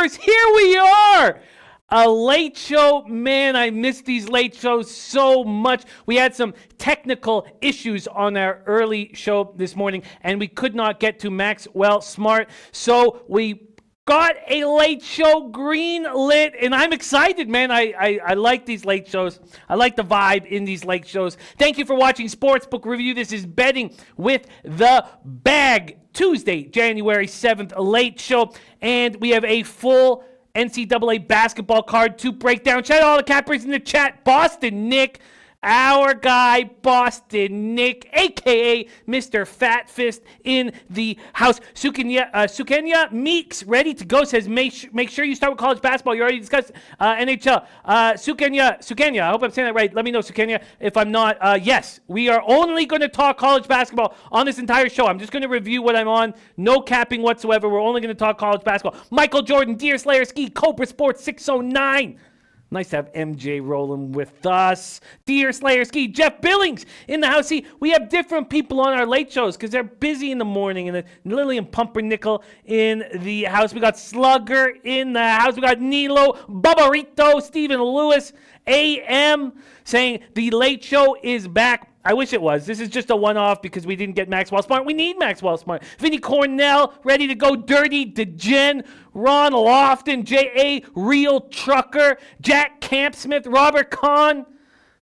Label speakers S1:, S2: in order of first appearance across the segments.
S1: Rutgers, here we are. A late show. Man, I miss these late shows so much. We had some technical issues on our early show this morning, and we could not get to Maxwell Smart. So we got a late show green lit, and I'm excited, man. I like these late shows. I like the vibe in these late shows. Thank you for watching Sportsbook Review. This is Betting with the Bag. Tuesday, January 7th, a late show, and we have a full NCAA basketball card to break down. Shout out all the cappers in the chat. Boston Nick, our guy, Boston Nick, a.k.a. Mr. Fat Fist in the house. Sukenya Meeks, ready to go, says, make sure you start with college basketball. You already discussed NHL. Sukenya, I hope I'm saying that right. Let me know, Sukenya, if I'm not. Yes, we are only going to talk college basketball on this entire show. I'm just going to review what I'm on. No capping whatsoever. We're only going to talk college basketball. Michael Jordan, Deer Slayer Ski, Cobra Sports 609. Nice to have MJ rolling with us. Deer Slayer Ski, Jeff Billings in the house. See, we have different people on our late shows because they're busy in the morning. And Lillian Pumpernickel in the house. We got Slugger in the house. We got Nilo, Barbarito, Stephen Lewis, AM saying the late show is back. I wish it was. This is just a one-off because we didn't get Maxwell Smart. We need Maxwell Smart. Vinny Cornell, ready to go. Dirty DeGen, Ron Lofton, J.A. Real Trucker, Jack Campsmith, Robert Kahn.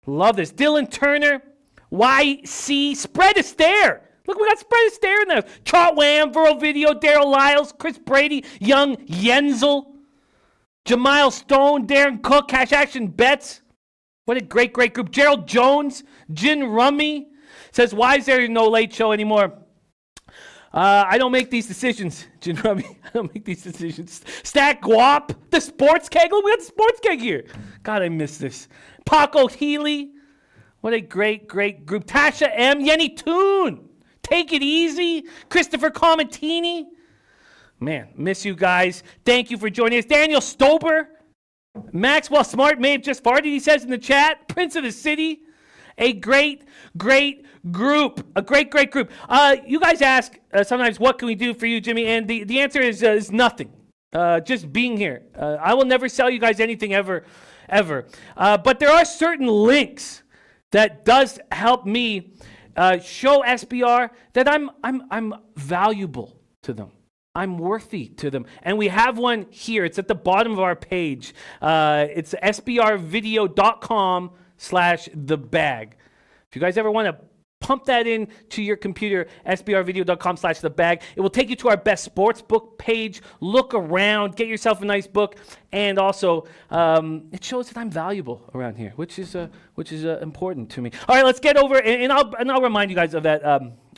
S1: Love this. Dylan Turner, YC, Spread Astaire. Look, we got Spread Astaire in there. Trot Wham, Viral Video, Daryl Lyles, Chris Brady, Young Yenzel, Jamile Stone, Darren Cook, Cash Action Bets. What a great group. Gerald Jones, Jin Rummy says, why is there no late show anymore? I don't make these decisions, Jin Rummy. I don't make these decisions. Stack Guap, the Sports Keg. Look, we got the Sports Keg here. God, I miss this. Paco Healy. What a great group. Tasha M. Yenny Toon. Take It Easy. Christopher Comatini. Man, miss you guys. Thank you for joining us. Daniel Stober. Maxwell Smart may have just farted, he says in the chat. Prince of the City. A great group. A great group. You guys ask sometimes, what can we do for you, Jimmy? And the answer is nothing. Just being here. I will never sell you guys anything ever. But there are certain links that does help me show SBR that I'm valuable to them. I'm worthy to them. And we have one here. It's at the bottom of our page. It's sbrvideo.com/thebag. If you guys ever want to pump that in to your computer, sbrvideo.com/thebag. It will take you to our best sportsbook page. Look around, get yourself a nice book, and also it shows that I'm valuable around here, which is important to me. All right, let's get over, and I'll remind you guys of that.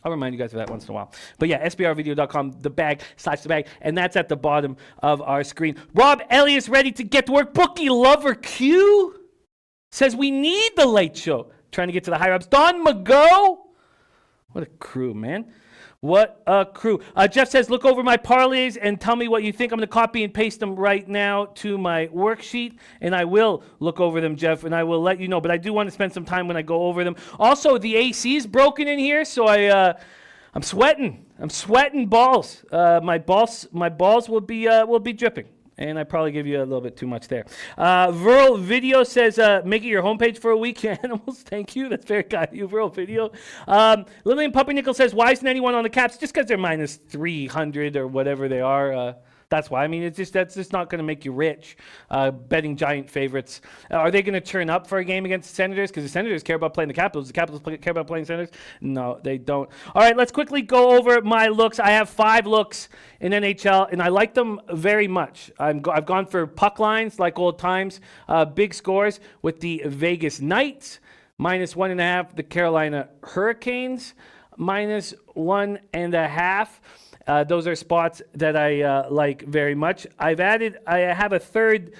S1: I'll remind you guys of that once in a while. But yeah, sbrvideo.com, thebag/thebag, and that's at the bottom of our screen. Rob Elliott ready to get to work. Bookie Lover Q says we need the late show. Trying to get to the higher ups. Don Mago. What a crew, man. What a crew. Jeff says, look over my parlays and tell me what you think. I'm going to copy and paste them right now to my worksheet, and I will look over them, Jeff, and I will let you know. But I do want to spend some time when I go over them. Also, the AC is broken in here, so I'm sweating. I'm sweating balls. My balls will be dripping. And I probably give you a little bit too much there. Viral Video says, make it your homepage for a week. Animals, thank you. That's very kind of you, Viral Video. Lillian Pumpernickel says, why isn't anyone on the Caps? Just because they're minus 300 or whatever they are. That's why. I mean, that's just not going to make you rich. Betting giant favorites. Are they going to turn up for a game against the Senators? Because the Senators care about playing the Capitals. The Capitals care about playing the Senators? No, they don't. All right, let's quickly go over my looks. I have 5 looks in NHL, and I like them very much. I've gone for puck lines like old times. Big scores with the Vegas Knights. -1.5, the Carolina Hurricanes. -1.5. Those are spots that I like very much. I have a third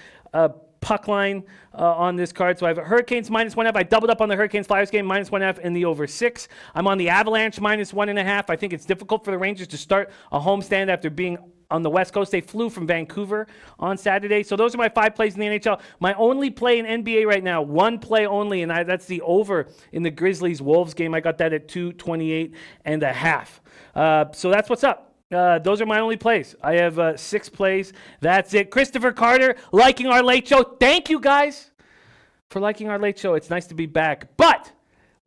S1: puck line on this card. So I have Hurricanes -1.5. I doubled up on the Hurricanes-Flyers game, -1.5 in the over 6. I'm on the Avalanche -1.5. I think it's difficult for the Rangers to start a homestand after being on the West Coast. They flew from Vancouver on Saturday. So those are my 5 plays in the NHL. My only play in NBA right now, one play only, and that's the over in the Grizzlies-Wolves game. I got that at 228.5. So that's what's up. Those are my only plays. I have 6 plays. That's it. Christopher Carter, liking our late show. Thank you guys for liking our late show. It's nice to be back. But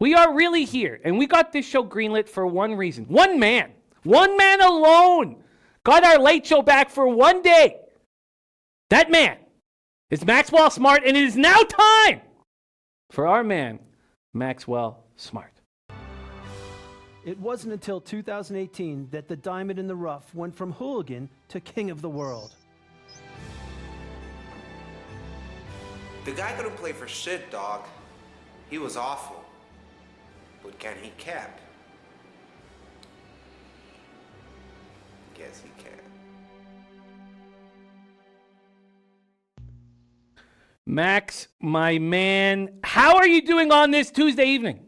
S1: we are really here, and we got this show greenlit for one reason. One man alone got our late show back for one day. That man is Maxwell Smart, and it is now time for our man, Maxwell Smart.
S2: It wasn't until 2018 that the diamond in the rough went from hooligan to king of the world.
S3: The guy couldn't play for shit, dog. He was awful. But can he cap? Guess he can.
S1: Max, my man, how are you doing on this Tuesday evening?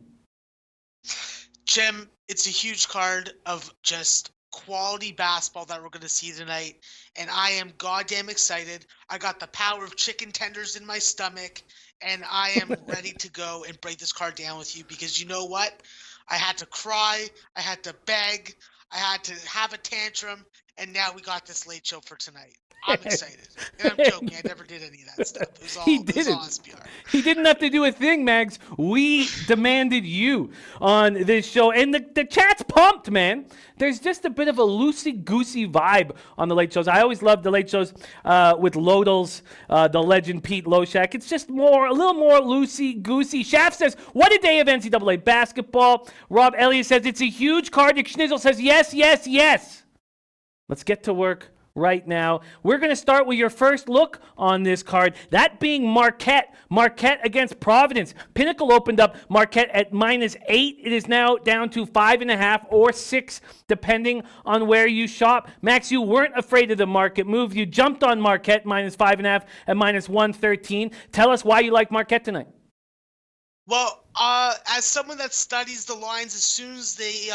S4: Jim, it's a huge card of just quality basketball that we're going to see tonight, and I am goddamn excited. I got the power of chicken tenders in my stomach, and I am ready to go and break this card down with you because you know what? I had to cry, I had to beg, I had to have a tantrum, and now we got this late show for tonight. I'm excited. And I'm joking. I never did any of that stuff. It was all SBR.
S1: He didn't have to do a thing, Mags. We demanded you on this show. And the chat's pumped, man. There's just a bit of a loosey-goosey vibe on the late shows. I always love the late shows with Lodels, the legend Pete Loshak. It's just a little more loosey-goosey. Shaft says, what a day of NCAA basketball. Rob Elliott says, it's a huge card. Nick Schnizzle says, yes, yes, yes. Let's get to work right now. We're going to start with your first look on this card, that being Marquette. Marquette against Providence. Pinnacle opened up Marquette at -8. It is now down to 5.5 or 6, depending on where you shop. Max, you weren't afraid of the market move. You jumped on Marquette -5.5 at -113. Tell us why you like Marquette tonight.
S4: Well, as someone that studies the lines, as soon as they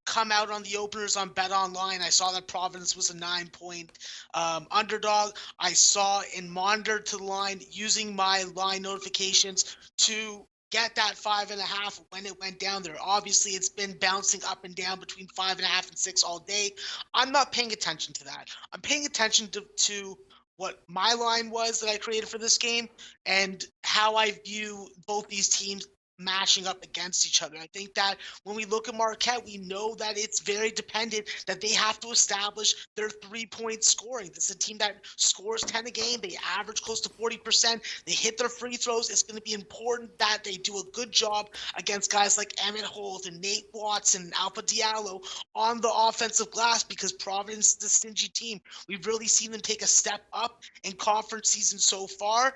S4: come out on the openers on Bet Online, I saw that Providence was a 9-point underdog. I saw and monitored to the line using my line notifications to get that 5.5 when it went down there. Obviously, it's been bouncing up and down between 5.5 and 6 all day. I'm not paying attention to that. I'm paying attention to what my line was that I created for this game and how I view both these teams mashing up against each other. I think that when we look at Marquette, we know that it's very dependent that they have to establish their 3-point scoring. This is a team that scores 10 a game. They average close to 40%. They hit their free throws. It's going to be important that they do a good job against guys like Emmett Holt and Nate Watson and Alpha Diallo on the offensive glass because Providence is a stingy team. We've really seen them take a step up in conference season so far.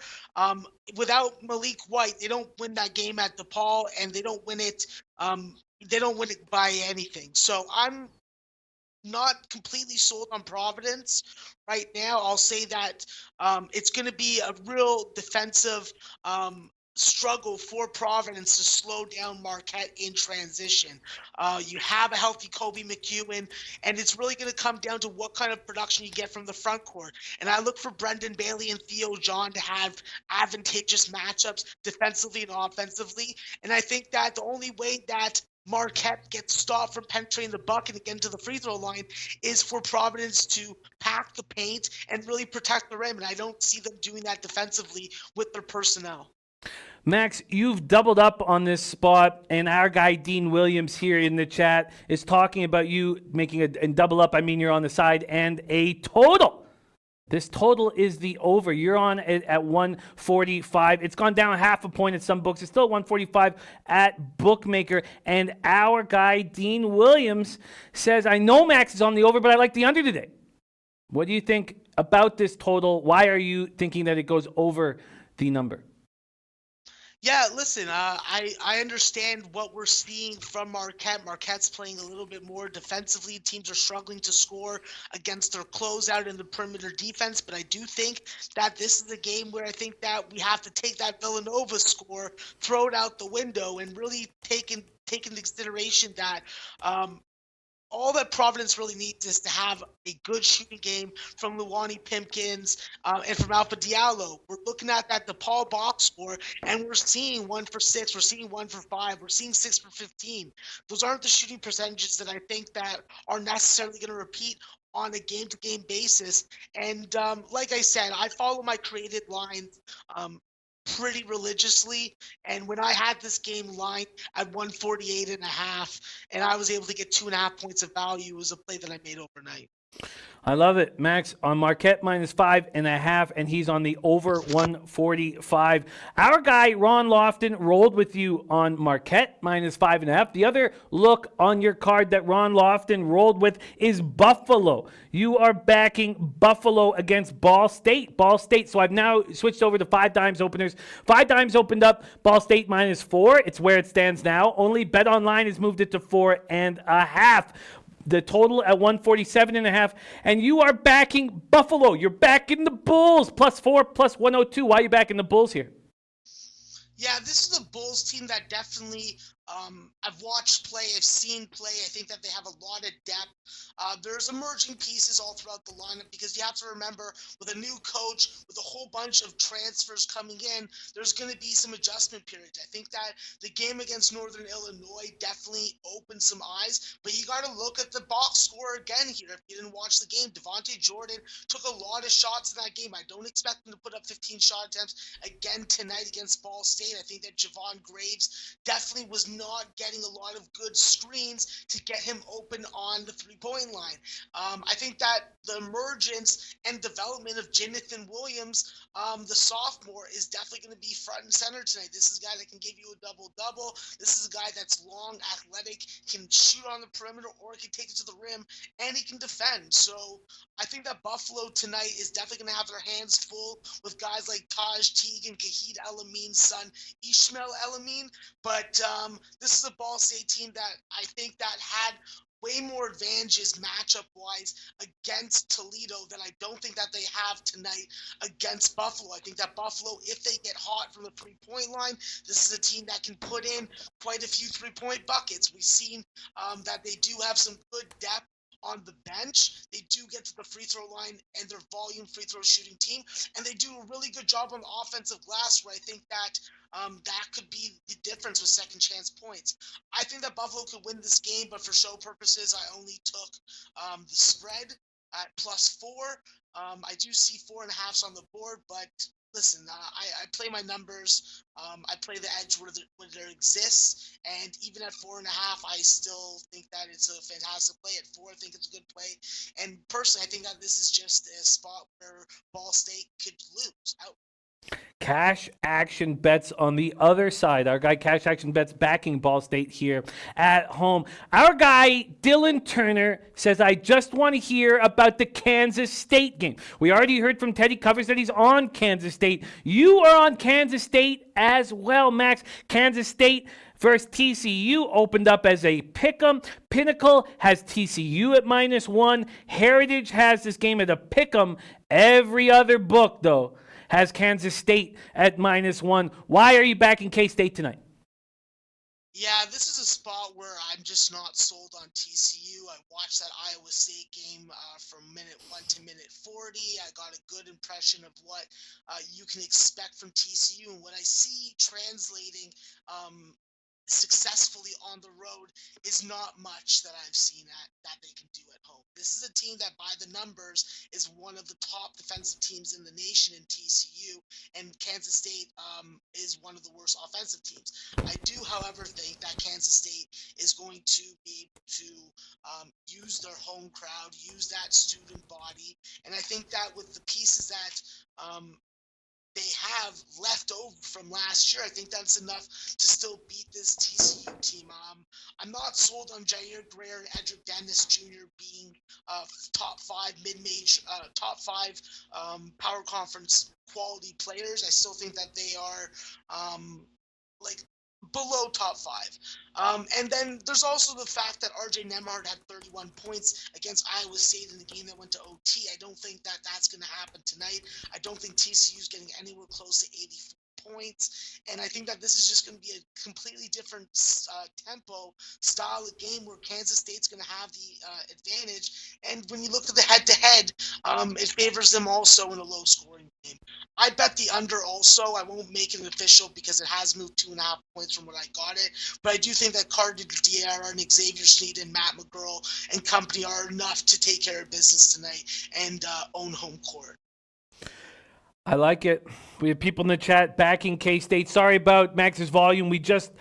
S4: Without Malik White, they don't win that game at DePaul, and they don't win it. They don't win it by anything. So I'm not completely sold on Providence right now. I'll say that it's going to be a real defensive struggle for Providence to slow down Marquette in transition. You have a healthy Kobe McEwen, and it's really going to come down to what kind of production you get from the front court. And I look for Brendan Bailey and Theo John to have advantageous matchups defensively and offensively. And I think that the only way that Marquette gets stopped from penetrating the bucket and getting to the free throw line is for Providence to pack the paint and really protect the rim. And I don't see them doing that defensively with their personnel.
S1: Max, you've doubled up on this spot, and our guy Dean Williams here in the chat is talking about you making and double up. I mean, you're on the side and a total. This total is the over. You're on it at 145. It's gone down half a point at some books. It's still at 145 at Bookmaker. And our guy Dean Williams says, I know Max is on the over, but I like the under today. What do you think about this total? Why are you thinking that it goes over the number?
S4: Yeah, listen, I understand what we're seeing from Marquette. Marquette's playing a little bit more defensively. Teams are struggling to score against their closeout in the perimeter defense, but I do think that this is a game where I think that we have to take that Villanova score, throw it out the window, and really take into consideration that um, all that Providence really needs is to have a good shooting game from Luwani Pimpkins and from Alpha Diallo. We're looking at that DePaul box score, and we're seeing 1 for 6, we're seeing 1 for 5, we're seeing 6 for 15. Those aren't the shooting percentages that I think that are necessarily going to repeat on a game-to-game basis. And like I said, I follow my created lines um, pretty religiously. And when I had this game lined at 148.5, and I was able to get 2.5 points of value. It was a play that I made overnight.
S1: I love it. Max on Marquette -5.5, and he's on the over 145. Our guy, Ron Lofton, rolled with you on Marquette -5.5. The other look on your card that Ron Lofton rolled with is Buffalo. You are backing Buffalo against Ball State. Ball State. So I've now switched over to 5 dimes openers. 5 dimes opened up, Ball State -4. It's where it stands now. Only Bet Online has moved it to 4.5. The total at 147.5, and you are backing Buffalo. You're backing the Bulls +4, +102. Why are you backing the Bulls here?
S4: Yeah, this is a Bulls team that definitely I've watched play, I've seen play. I think that they have a lot of depth. There's emerging pieces all throughout the lineup because you have to remember with a new coach, with a whole bunch of transfers coming in, there's going to be some adjustment periods. I think that the game against Northern Illinois definitely opened some eyes, but you got to look at the box score again here. If you didn't watch the game, Devontae Jordan took a lot of shots in that game. I don't expect him to put up 15 shot attempts again tonight against Ball State. I think that Javon Graves definitely was not getting a lot of good screens to get him open on the three-point line. I think that the emergence and development of Jonathan Williams, the sophomore, is definitely going to be front and center tonight. This is a guy that can give you a double-double. This is a guy that's long, athletic, can shoot on the perimeter, or can take it to the rim, and he can defend. So I think that Buffalo tonight is definitely going to have their hands full with guys like Taj Teague and Kahid El-Amin's son, Ishmael El-Amin. But this is a Ball State team that I think that had way more advantages matchup-wise against Toledo than I don't think that they have tonight against Buffalo. I think that Buffalo, if they get hot from the three-point line, this is a team that can put in quite a few three-point buckets. We've seen that they do have some good depth on the bench. They do get to the free throw line and their volume free throw shooting team, and they do a really good job on the offensive glass where I think that that could be the difference with second chance points. I think that Buffalo could win this game, but for show purposes, I only took the spread at +4. I do see 4.5s on the board, but listen, I play my numbers. I play the edge where there exists, and even at 4.5, I still think that it's a fantastic play. At 4, I think it's a good play, and personally, I think that this is just a spot where Ball State could lose out.
S1: Cash Action Bets on the other side. Our guy Cash Action Bets backing Ball State here at home. Our guy Dylan Turner says, I just want to hear about the Kansas State game. We already heard from Teddy Covers that he's on Kansas State. You are on Kansas State as well, Max. Kansas State versus TCU opened up as a pick'em. Pinnacle has TCU at -1. Heritage has this game at a pick'em. Every other book, though, has Kansas State at -1. Why are you backing K-State tonight?
S4: Yeah, this is a spot where I'm just not sold on TCU. I watched that Iowa State game from minute 1 to minute 40. I got a good impression of what you can expect from TCU, and what I see translating successfully on the road is not much that I've seen that they can do at home. This is a team that by the numbers is one of the top defensive teams in the nation in TCU, and Kansas State is one of the worst offensive teams. I do, however, think that Kansas State is going to be able to use their home crowd, use that student body, and I think that with the pieces that they have left over from last year, I think that's enough to still beat this TCU team. I'm not sold on Jair Greer and Edric Dennis Jr. being top 5 mid-major, top 5 power conference quality players. I still think that they are like below top 5. And then there's also the fact that RJ Nembhard had 31 points against Iowa State in the game that went to OT. I don't think that that's going to happen tonight. I don't think TCU is getting anywhere close to 84 points, and I think that this is just going to be a completely different tempo style of game where Kansas State's going to have the advantage. And when you look at the head-to-head, it favors them also in a low-scoring game. I bet the under also. I won't make it official because it has moved 2.5 points from what I got it, but I do think that Carter Diarra and Xavier Sneed and Matt McGurl and company are enough to take care of business tonight and own home court.
S1: I like it. We have people in the chat backing K-State. Sorry about Max's volume. We just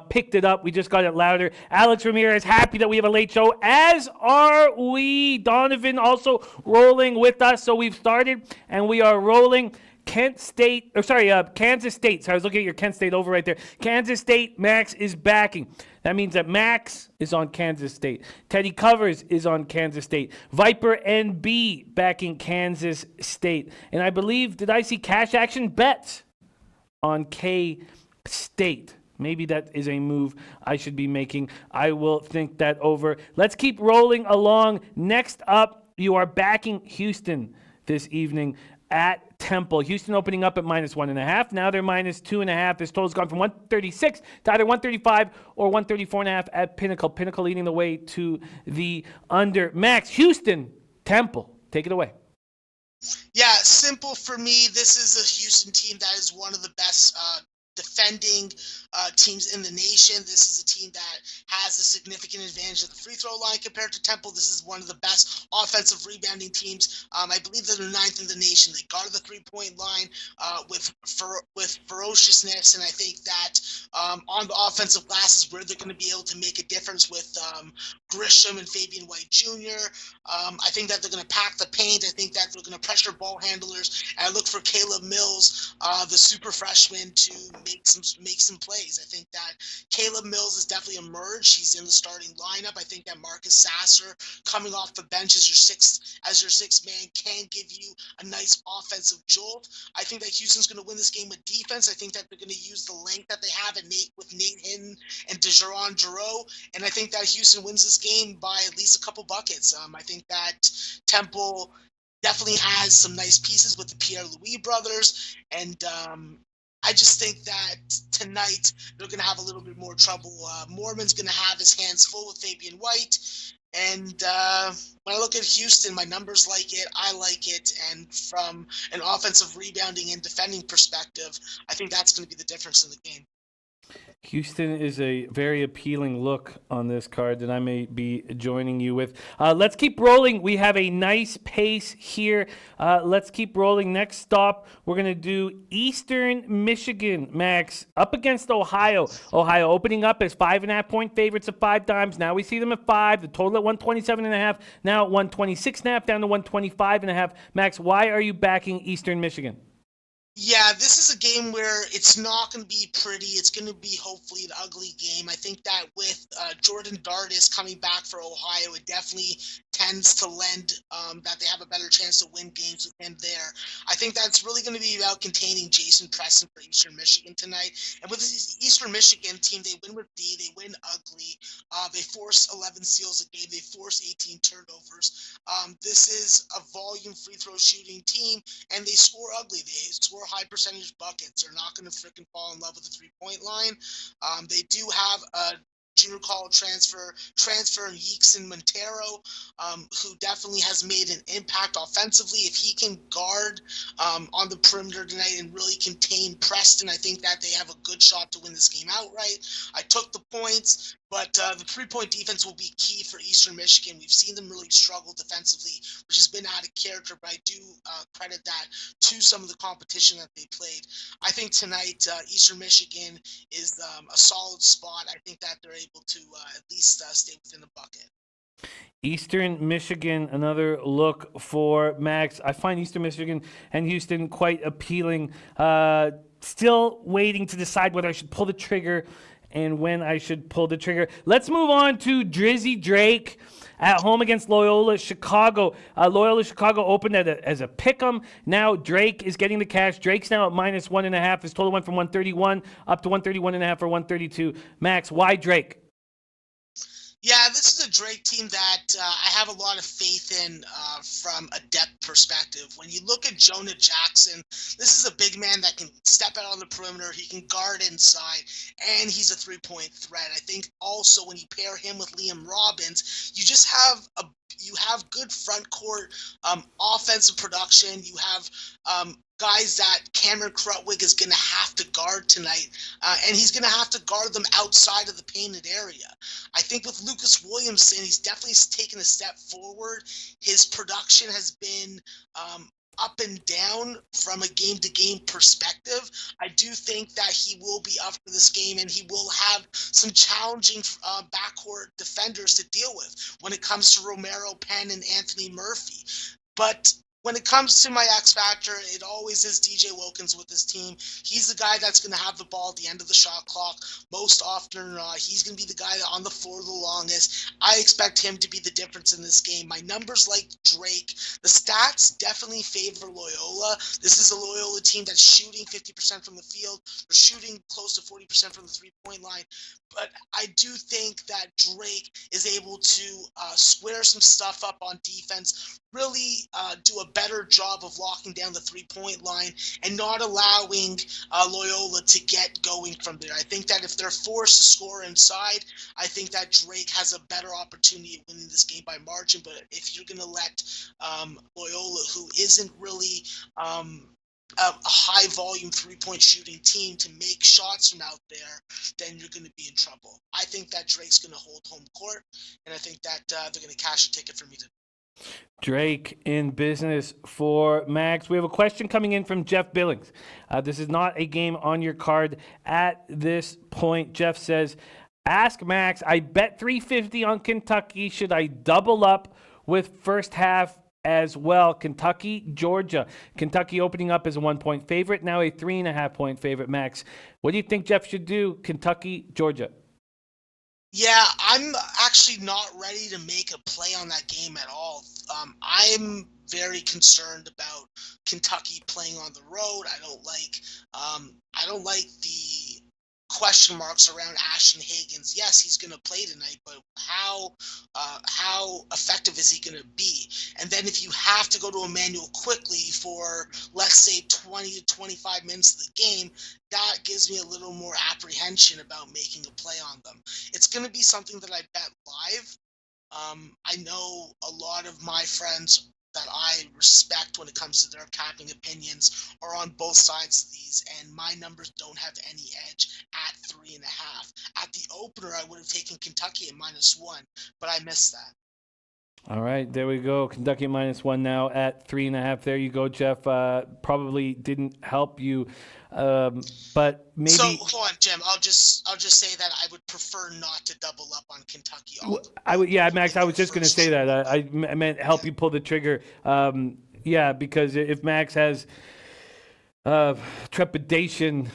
S1: picked it up. We just got it louder. Alex Ramirez, happy that we have a late show, as are we. Donovan also rolling with us. So we've started, and we are rolling. Kansas State. So I was looking at your Kent State over right there. Kansas State, Max is backing. That means that Max is on Kansas State. Teddy Covers is on Kansas State. Viper NB backing Kansas State. And I believe, did I see Cash Action Bets on K-State? Maybe that is a move I should be making. I will think that over. Let's keep rolling along. Next up, you are backing Houston this evening at Temple. Houston opening up at -1.5. Now they're -2.5. This total's gone from 136 to either 135 or 134.5 at Pinnacle. Pinnacle leading the way to the under. Max, Houston, Temple, take it away.
S4: Yeah, simple for me. This is a Houston team that is one of the best defending teams in the nation. This is a team that has a significant advantage of the free throw line compared to Temple. This is one of the best offensive rebounding teams. I believe they're 9th in the nation. They guard the 3-point line with ferociousness, and I think that on the offensive glass is where they're going to be able to make a difference with Grisham and Fabian White Jr. I think that they're going to pack the paint. I think that they're going to pressure ball handlers, and I look for Caleb Mills, the super freshman, to make some plays. I think that Caleb Mills has definitely emerged. He's in the starting lineup. I think that Marcus Sasser coming off the bench as your sixth man can give you a nice offensive jolt. I think that Houston's going to win this game with defense. I think that they're going to use the length that they have with Nate Hinton and DeJeron Jarreau, and I think that Houston wins this game by at least a couple buckets. I think that Temple definitely has some nice pieces with the Pierre-Louis brothers, and I just think that tonight they're going to have a little bit more trouble. Mormon's going to have his hands full with Fabian White. And when I look at Houston, my numbers like it. I like it. And from an offensive rebounding and defending perspective, I think that's going to be the difference in the game.
S1: Houston is a very appealing look on this card that I may be joining you with. Let's keep rolling. We have a nice pace here. Let's keep rolling. Next stop, we're going to do Eastern Michigan, Max, up against Ohio. Ohio opening up as 5.5-point favorites at 5 times. Now we see them at 5. The total at 127.5. Now at 126.5 down to 125.5. Max, why are you backing Eastern Michigan?
S4: Yeah, this is a game where it's not going to be pretty. It's going to be hopefully an ugly game. I think that with Jordan Dardis coming back for Ohio, it definitely tends to lend that they have a better chance to win games with him there. I think that's really going to be about containing Jason Preston for Eastern Michigan tonight. And with this Eastern Michigan team, they win with D, they win ugly. They force 11 steals a game. They force 18 turnovers. This is a volume free throw shooting team, and they score ugly. They score high percentage buckets. They're not going to freaking fall in love with the 3-point line. They do have a junior college transfer in Yeekson Montero, who definitely has made an impact offensively. If he can guard on the perimeter tonight and really contain Preston, I think that they have a good shot to win this game outright. I took the points, but the 3-point defense will be key for Eastern Michigan. We've seen them really struggle defensively, which has been out of character, but I do credit that to some of the competition that they played. I think tonight Eastern Michigan is a solid spot. I think that they're able to at least stay within the bucket.
S1: Eastern Michigan, another look for Max. I find Eastern Michigan and Houston quite appealing. Still waiting to decide whether I should pull the trigger and when I should pull the trigger. Let's move on to Drizzy Drake at home against Loyola Chicago. Loyola Chicago opened as a pick'em. Now Drake is getting the cash. Drake's now at -1.5. His total went from 131 up to 131.5 or 132. Max, why Drake?
S4: Yeah, this is a Drake team that I have a lot of faith in from a depth perspective. When you look at Jonah Jackson, this is a big man that can step out on the perimeter. He can guard inside, and he's a three-point threat. I think also when you pair him with Liam Robbins, you just have good front court offensive production. You have guys that Cameron Krutwig is going to have to guard tonight, and he's going to have to guard them outside of the painted area. I think with Lucas Williamson, he's definitely taken a step forward. His production has been up and down from a game-to-game perspective. I do think that he will be up for this game, and he will have some challenging backcourt defenders to deal with when it comes to Romero, Penn, and Anthony Murphy. But when it comes to my X factor, it always is DJ Wilkins with this team. He's the guy that's going to have the ball at the end of the shot clock most often or not. He's going to be the guy on the floor the longest. I expect him to be the difference in this game. My numbers like Drake. The stats definitely favor Loyola. This is a Loyola team that's shooting 50% from the field. They're shooting close to 40% from the three-point line. But I do think that Drake is able to square some stuff up on defense, really do a better job of locking down the three-point line and not allowing Loyola to get going from there. I think that if they're forced to score inside, I think that Drake has a better opportunity of winning this game by margin. But if you're going to let Loyola, who isn't really a high-volume three-point shooting team, to make shots from out there, then you're going to be in trouble. I think that Drake's going to hold home court, and I think that they're going to cash a ticket for me to.
S1: Drake in business for Max. We have a question coming in from Jeff Billings. This is not a game on your card at this point. Jeff says, ask Max, I bet $350 on Kentucky. Should I double up with first half as well? Kentucky, Georgia. Kentucky opening up as a 1-point favorite, now a 3.5-point favorite. Max, what do you think Jeff should do? Kentucky, Georgia.
S4: Yeah, I'm actually not ready to make a play on that game at all. I'm very concerned about Kentucky playing on the road. I don't like the question marks around Ashton Higgins. Yes, he's going to play tonight, but how effective is he going to be? And then if you have to go to Emmanuel quickly for, let's say, 20 to 25 minutes of the game, that gives me a little more apprehension about making a play on them. It's going to be something that I bet live. I know a lot of my friends that I respect when it comes to their capping opinions are on both sides of these, and my numbers don't have any edge at 3.5. At the opener, I would have taken Kentucky at -1, but I missed that.
S1: All right, there we go. Kentucky -1 now at 3.5. There you go, Jeff. Probably didn't help you, but maybe.
S4: So hold on, Jim. I'll just say that I would prefer not to double up on Kentucky.
S1: Max. I was just going to say that. I meant help you pull the trigger. Because if Max has trepidation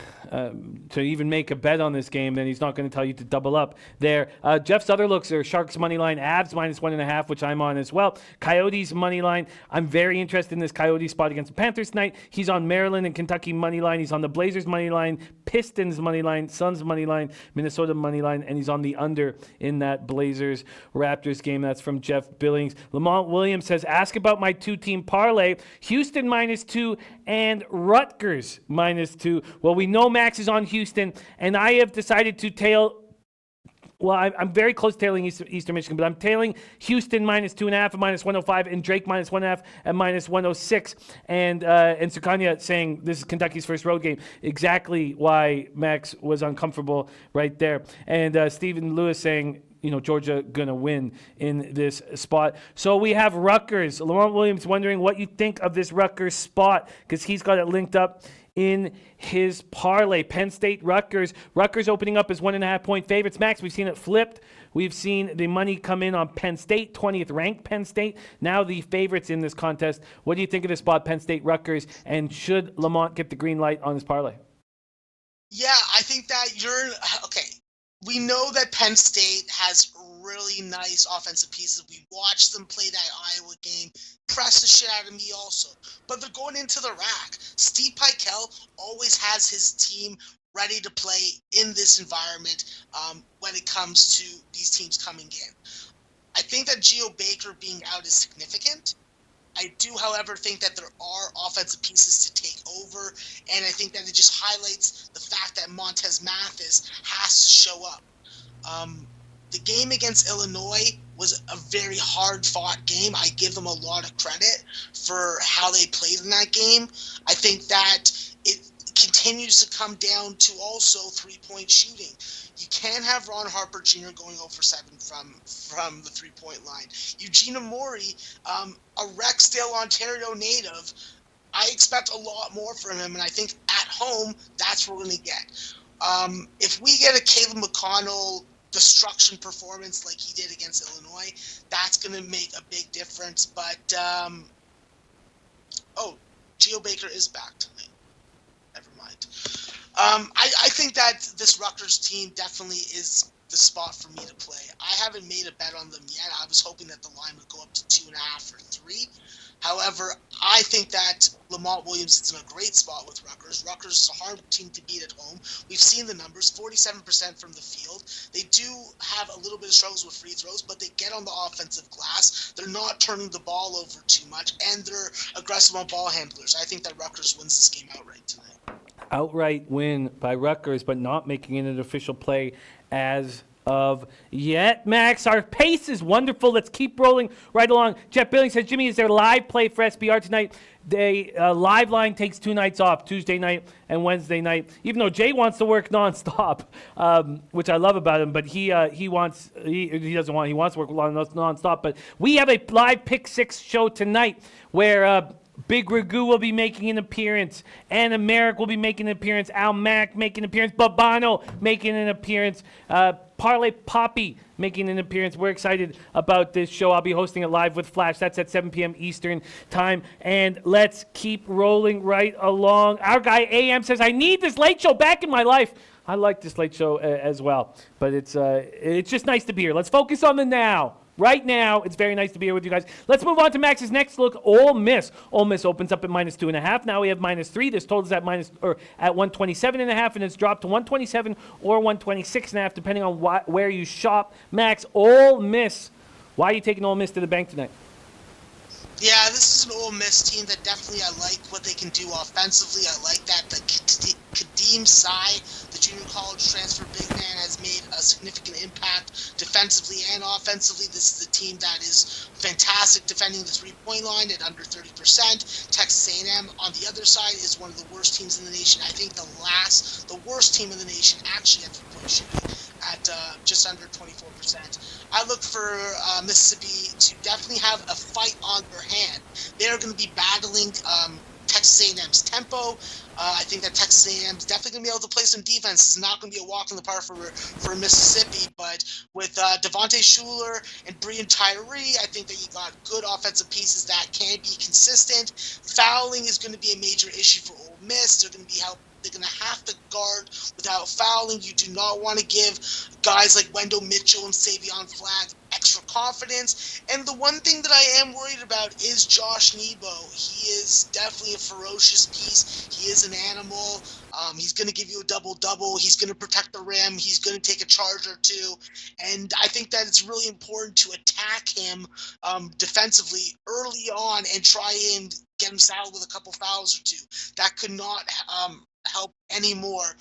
S1: to even make a bet on this game, then he's not going to tell you to double up there. Jeff's other looks are Sharks money line, Avs -1.5, which I'm on as well. Coyotes money line. I'm very interested in this Coyote spot against the Panthers tonight. He's on Maryland and Kentucky money line. He's on the Blazers money line, Pistons money line, Suns money line, Minnesota money line, and he's on the under in that Blazers Raptors game. That's from Jeff Billings. Lamont Williams says, ask about my two-team parlay. Houston -2 and Rutgers -2. Well, we know Max is on Houston, and I have decided to tail. Well, I'm very close to tailing Eastern Michigan, but I'm tailing Houston -2.5 at -105, and Drake -1.5 at -106. And Sukanya saying this is Kentucky's first road game. Exactly why Max was uncomfortable right there. And Stephen Lewis saying, Georgia going to win in this spot. So we have Rutgers. Laurent Williams wondering what you think of this Rutgers spot, because he's got it linked up in his parlay. Penn State, Rutgers. Rutgers opening up as 1.5-point favorites. Max, we've seen it flipped. We've seen the money come in on Penn State, 20th ranked Penn State. Now the favorites in this contest. What do you think of this spot, Penn State, Rutgers? And should Lamont get the green light on his parlay?
S4: Yeah, I think that okay. we know that Penn State has really nice offensive pieces. We watched them play that Iowa game, press the shit out of me also. But they're going into the rack. Steve Peichel always has his team ready to play in this environment when it comes to these teams coming in. I think that Geo Baker being out is significant. I do, however, think that there are offensive pieces to take over, and I think that it just highlights the fact that Montez Mathis has to show up. The game against Illinois was a very hard-fought game. I give them a lot of credit for how they played in that game. I think that it continues to come down to also three-point shooting. You can't have Ron Harper Jr. going 0 for 7 from the three-point line. Eugene Amori, a Rexdale, Ontario native, I expect a lot more from him, and I think at home, that's what we're going to get. If we get a Caleb McConnell destruction performance like he did against Illinois, that's going to make a big difference. But, Geo Baker is back tonight. Never mind. I think that this Rutgers team definitely is the spot for me to play. I haven't made a bet on them yet. I was hoping that the line would go up to 2.5 or 3. However, I think that Lamont Williams is in a great spot with Rutgers. Rutgers is a hard team to beat at home. We've seen the numbers, 47% from the field. They do have a little bit of struggles with free throws, but they get on the offensive glass. They're not turning the ball over too much, and they're aggressive on ball handlers. I think that Rutgers wins this game outright tonight.
S1: Outright win by Rutgers, but not making it an official play as of yet. Max, our pace is wonderful. Let's keep rolling right along. Jeff Billings says, Jimmy, is there live play for SBR tonight? The live line takes 2 nights off, Tuesday night and Wednesday night, even though Jay wants to work nonstop, which I love about him, but he wants to work nonstop. But we have a live Pick 6 show tonight where Big Ragu will be making an appearance. Anna Merrick will be making an appearance. Al Mack making an appearance. Babano making an appearance. Parlay Poppy making an appearance. We're excited about this show. I'll be hosting it live with Flash. That's at 7 p.m. Eastern time. And let's keep rolling right along. Our guy AM says, I need this late show back in my life. I like this late show as well. But it's just nice to be here. Let's focus on the now. Right now, it's very nice to be here with you guys. Let's move on to Max's next look. Ole Miss. Ole Miss opens up at -2.5. Now we have -3. This total is at 127.5, and it's dropped to 127 or 126.5, depending on where you shop. Max, Ole Miss. Why are you taking Ole Miss to the bank tonight?
S4: Yeah, this is an Ole Miss team that definitely I like what they can do offensively. I like that the Kadeem Sy, the junior college transfer big man, has made a significant impact defensively and offensively. This is a team that is fantastic defending the three-point line at under 30%. Texas A&M on the other side is one of the worst teams in the nation. I think the worst team in the nation actually at three-point shooting at just under 24%. I look for Mississippi to definitely have a fight on their hand. They're going to be battling Texas A&M's tempo. I think that Texas A&M is definitely going to be able to play some defense. It's not going to be a walk in the park for Mississippi, but with Devontae Shuler and Breon Tyree, I think that you got good offensive pieces that can be consistent. Fouling is going to be a major issue for Ole Miss. They're going to have to guard without fouling. You do not want to give guys like Wendell Mitchell and Savion Flagg extra confidence. And the one thing that I am worried about is Josh Nebo. He is definitely a ferocious piece. He is an animal. He's going to give you a double-double. He's going to protect the rim. He's going to take a charge or two. And I think that it's really important to attack him defensively early on and try and get him saddled with a couple fouls or two. That could not help anymore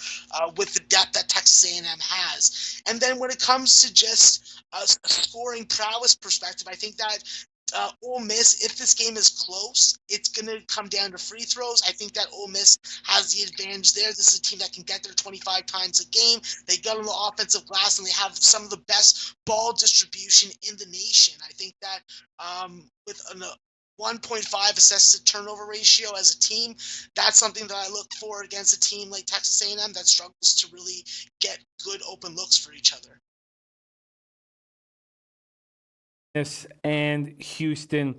S4: with the depth that Texas A&M has. And then when it comes to just a scoring prowess perspective, I think that Ole Miss, if this game is close, it's going to come down to free throws. I think that Ole Miss has the advantage there. This is a team that can get there 25 times a game. They get on the offensive glass, and they have some of the best ball distribution in the nation. I think that with a 1.5 assist to turnover ratio as a team, that's something that I look for against a team like Texas A&M that struggles to really get good open looks for each other.
S1: and Houston.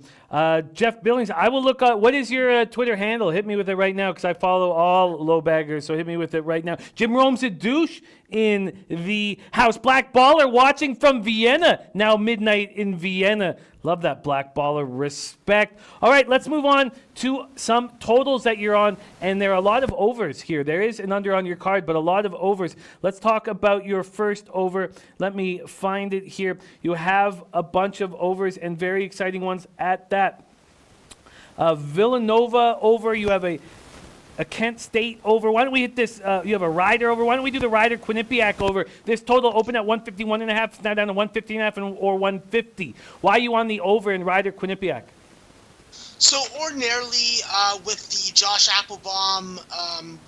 S1: Jeff Billings, I will look up. What is your Twitter handle? Hit me with it right now because I follow all low baggers. So hit me with it right now. Jim Rome's a douche in the house. Black Baller watching from Vienna. Now midnight in Vienna. Love that Black Baller. Respect. All right, let's move on to some totals that you're on. And there are a lot of overs here. There is an under on your card, but a lot of overs. Let's talk about your first over. Let me find it here. You have a bunch of overs and very exciting ones at that. Villanova over. You have a Kent State over. Why don't we hit this? You have a Rider over. Why don't we do the Rider Quinnipiac over? This total opened at 151.5. It's now down to 150.5 or 150. Why are you on the over in Rider Quinnipiac?
S4: So ordinarily, with the Josh Applebaum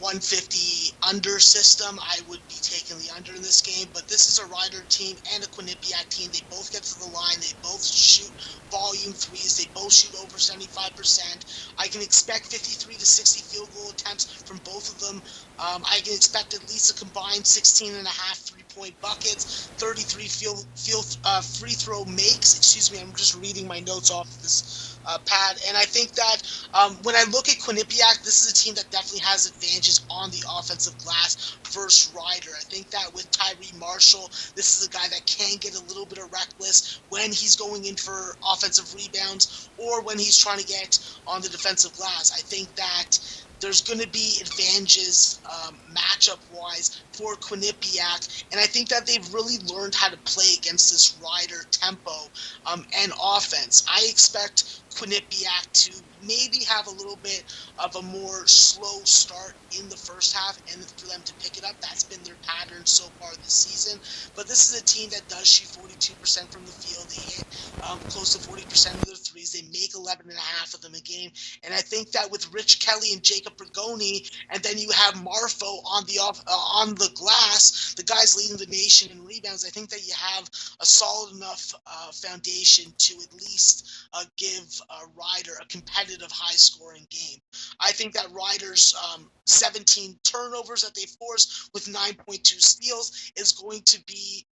S4: 150 under system, I would be taking the under in this game. But this is a Rider team and a Quinnipiac team. They both get to the line. They both shoot volume threes. They both shoot over 75%. I can expect 53 to 60 field goal attempts from both of them. I can expect at least a combined 16 and a half three-point buckets, 33 free throw makes. Excuse me, I'm just reading my notes off this pad, and I think that when I look at Quinnipiac, this is a team that definitely has advantages on the offensive glass versus Rider. I think that with Tyree Marshall, this is a guy that can get a little bit of reckless when he's going in for offensive rebounds or when he's trying to get on the defensive glass. I think that there's going to be advantages matchup-wise for Quinnipiac, and I think that they've really learned how to play against this Rider tempo and offense. I expect Quinnipiac to maybe have a little bit of a more slow start in the first half and for them to pick it up. That's been their pattern so far this season. But this is a team that does shoot 42% from the field. They hit close to 40% of their threes. They make 11.5 of them a game. And I think that with Rich Kelly and Jacob Bergoni, and then you have Marfo on the glass, the guys leading the nation in rebounds, I think that you have a solid enough foundation to at least give Rider a competitive high-scoring game. I think that Rider's 17 turnovers that they force with 9.2 steals is going to be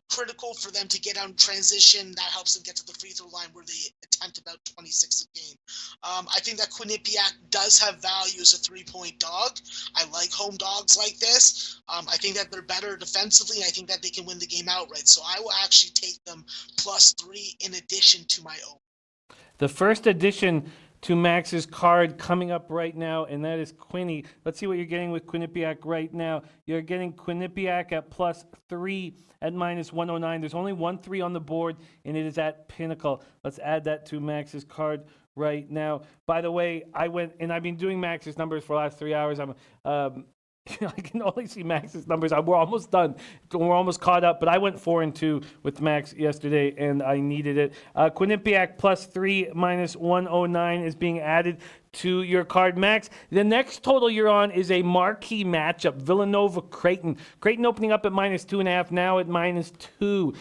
S4: critical for them to get out in transition. That helps them get to the free throw line where they attempt about 26 a game. I think that Quinnipiac does have value as a three-point dog. I like home dogs like this. I think that they're better defensively, and I think that they can win the game outright. So I will actually take them +3 in addition to my own.
S1: The first addition to Max's card coming up right now, and that is Quinny. Let's see what you're getting with Quinnipiac right now. You're getting Quinnipiac at +3 at -109. There's only 1-3 on the board, and it is at Pinnacle. Let's add that to Max's card right now. By the way, I went, and I've been doing Max's numbers for the last 3 hours. I can only see Max's numbers. We're almost done. We're almost caught up, but I went 4-2 with Max yesterday, and I needed it. Quinnipiac +3 -109 is being added to your card, Max. The next total you're on is a marquee matchup, Villanova-Creighton. Creighton opening up at -2.5, now at -2.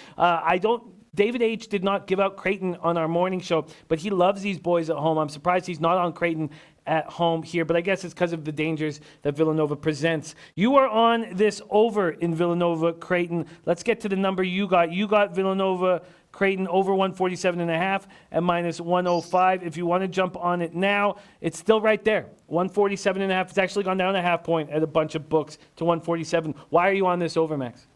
S1: David H. did not give out Creighton on our morning show, but he loves these boys at home. I'm surprised he's not on Creighton at home here, but I guess it's because of the dangers that Villanova presents. You are on this over in Villanova-Creighton. Let's get to the number you got. You got Villanova-Creighton over 147.5 at -105. If you want to jump on it now, it's still right there. 147.5. It's actually gone down a half point at a bunch of books to 147. Why are you on this over, Max?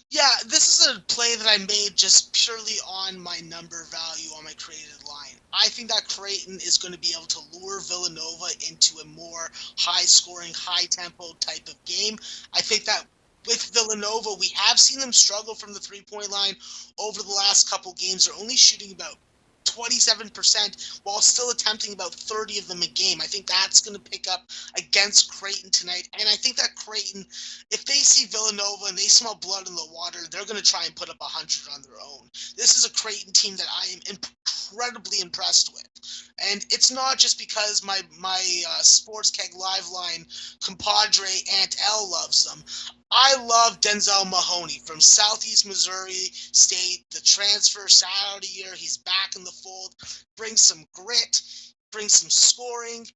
S4: Yeah, this is a play that I made just purely on my number value on my created line. I think that Creighton is going to be able to lure Villanova into a more high-scoring, high-tempo type of game. I think that with Villanova, we have seen them struggle from the three-point line over the last couple games. They're only shooting about 27% while still attempting about 30 of them a game. I think that's going to pick up against Creighton tonight. And I think that Creighton, if they see Villanova and they smell blood in the water, they're going to try and put up 100 on their own. This is a Creighton team that I am incredibly impressed with. And it's not just because my Sports Keg Live line compadre Aunt L loves them. I love Denzel Mahoney from Southeast Missouri State, the transfer Saturday year. He's back in the fold, brings some grit, brings some scoring.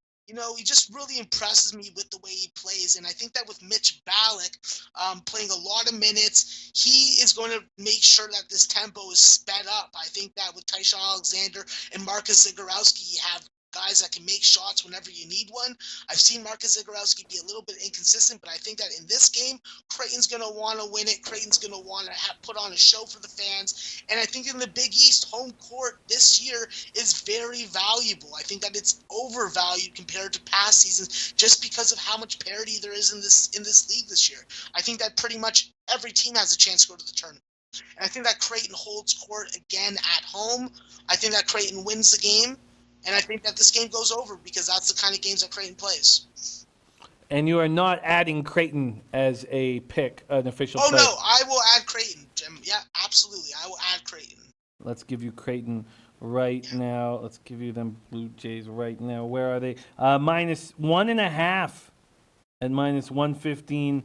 S4: he just really impresses me with the way he plays. And I think that with Mitch Ballack playing a lot of minutes, he is going to make sure that this tempo is sped up. I think that with Tyshawn Alexander and Marcus Zagorowski, you have guys that can make shots whenever you need one. I've seen Marcus Zagorowski be a little bit inconsistent, but I think that in this game, Creighton's going to want to win it. Creighton's going to want to put on a show for the fans. And I think in the Big East, home court this year is very valuable. I think that it's overvalued compared to past seasons just because of how much parity there is in this league this year. I think that pretty much every team has a chance to go to the tournament. And I think that Creighton holds court again at home. I think that Creighton wins the game. And I think that this game goes over because that's the kind of games that Creighton plays.
S1: And you are not adding Creighton as a pick, an official
S4: Oh,
S1: play.
S4: no, I will add Creighton, Jim. Yeah, absolutely. I will add Creighton.
S1: Let's give you Creighton right now. Let's give you them Blue Jays right now. Where are they? -1.5 at -115.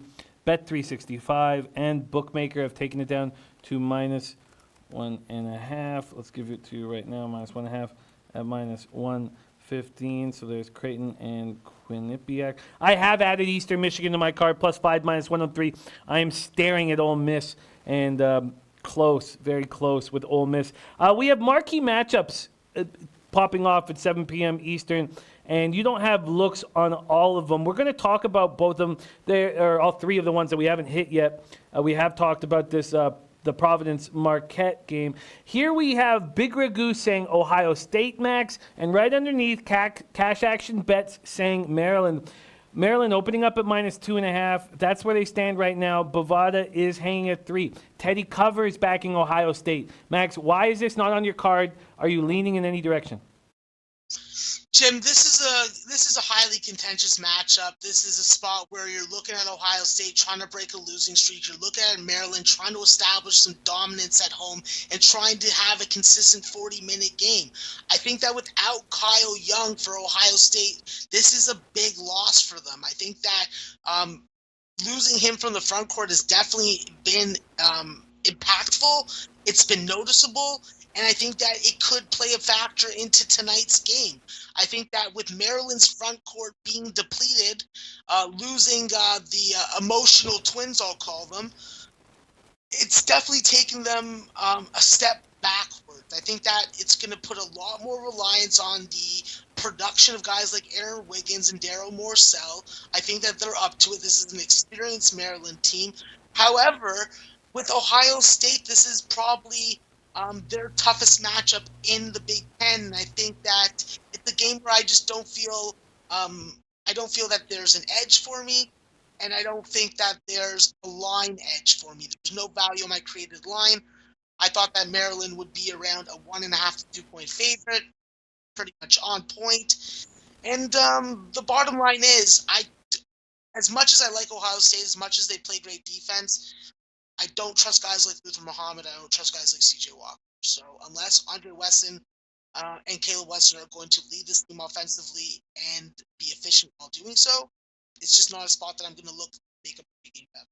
S1: Bet365 and Bookmaker have taken it down to -1.5. Let's give it to you right now, -1.5 at -115. So there's Creighton and Quinnipiac. I have added Eastern Michigan to my card, +5, -103. I am staring at Ole Miss and close, very close with Ole Miss. We have marquee matchups popping off at 7 p.m. Eastern, and you don't have looks on all of them. We're going to talk about both of them. There are all three of the ones that we haven't hit yet. We have talked about this the Providence Marquette game. Here we have Big Ragu saying Ohio State, Max, and right underneath Cash Action Bets saying Maryland. Maryland opening up at -2.5. That's where they stand right now. Bovada is hanging at 3. Teddy covers backing Ohio State. Max, why is this not on your card? Are you leaning in any direction?
S4: Jim, this is a highly contentious matchup. This is a spot where you're looking at Ohio State trying to break a losing streak. You're looking at Maryland trying to establish some dominance at home and trying to have a consistent 40-minute game. I think that without Kyle Young for Ohio State, this is a big loss for them. I think that losing him from the front court has definitely been impactful. It's been noticeable. And I think that it could play a factor into tonight's game. I think that with Maryland's front court being depleted, losing the emotional twins, I'll call them, it's definitely taken them a step backwards. I think that it's going to put a lot more reliance on the production of guys like Aaron Wiggins and Darryl Morsell. I think that they're up to it. This is an experienced Maryland team. However, with Ohio State, this is probably their toughest matchup in the Big Ten. And I think that it's a game where I just don't feel that there's an edge for me, and I don't think that there's a line edge for me. There's no value on my created line. I thought that Maryland would be around a 1.5 to 2 point favorite, pretty much on point. And the bottom line is, as much as I like Ohio State, as much as they play great defense, I don't trust guys like Luther Muhammad. I don't trust guys like C.J. Walker. So unless Andre Wesson and Caleb Weston are going to lead this team offensively and be efficient while doing so, it's just not a spot that I'm going to look to make a big game bet.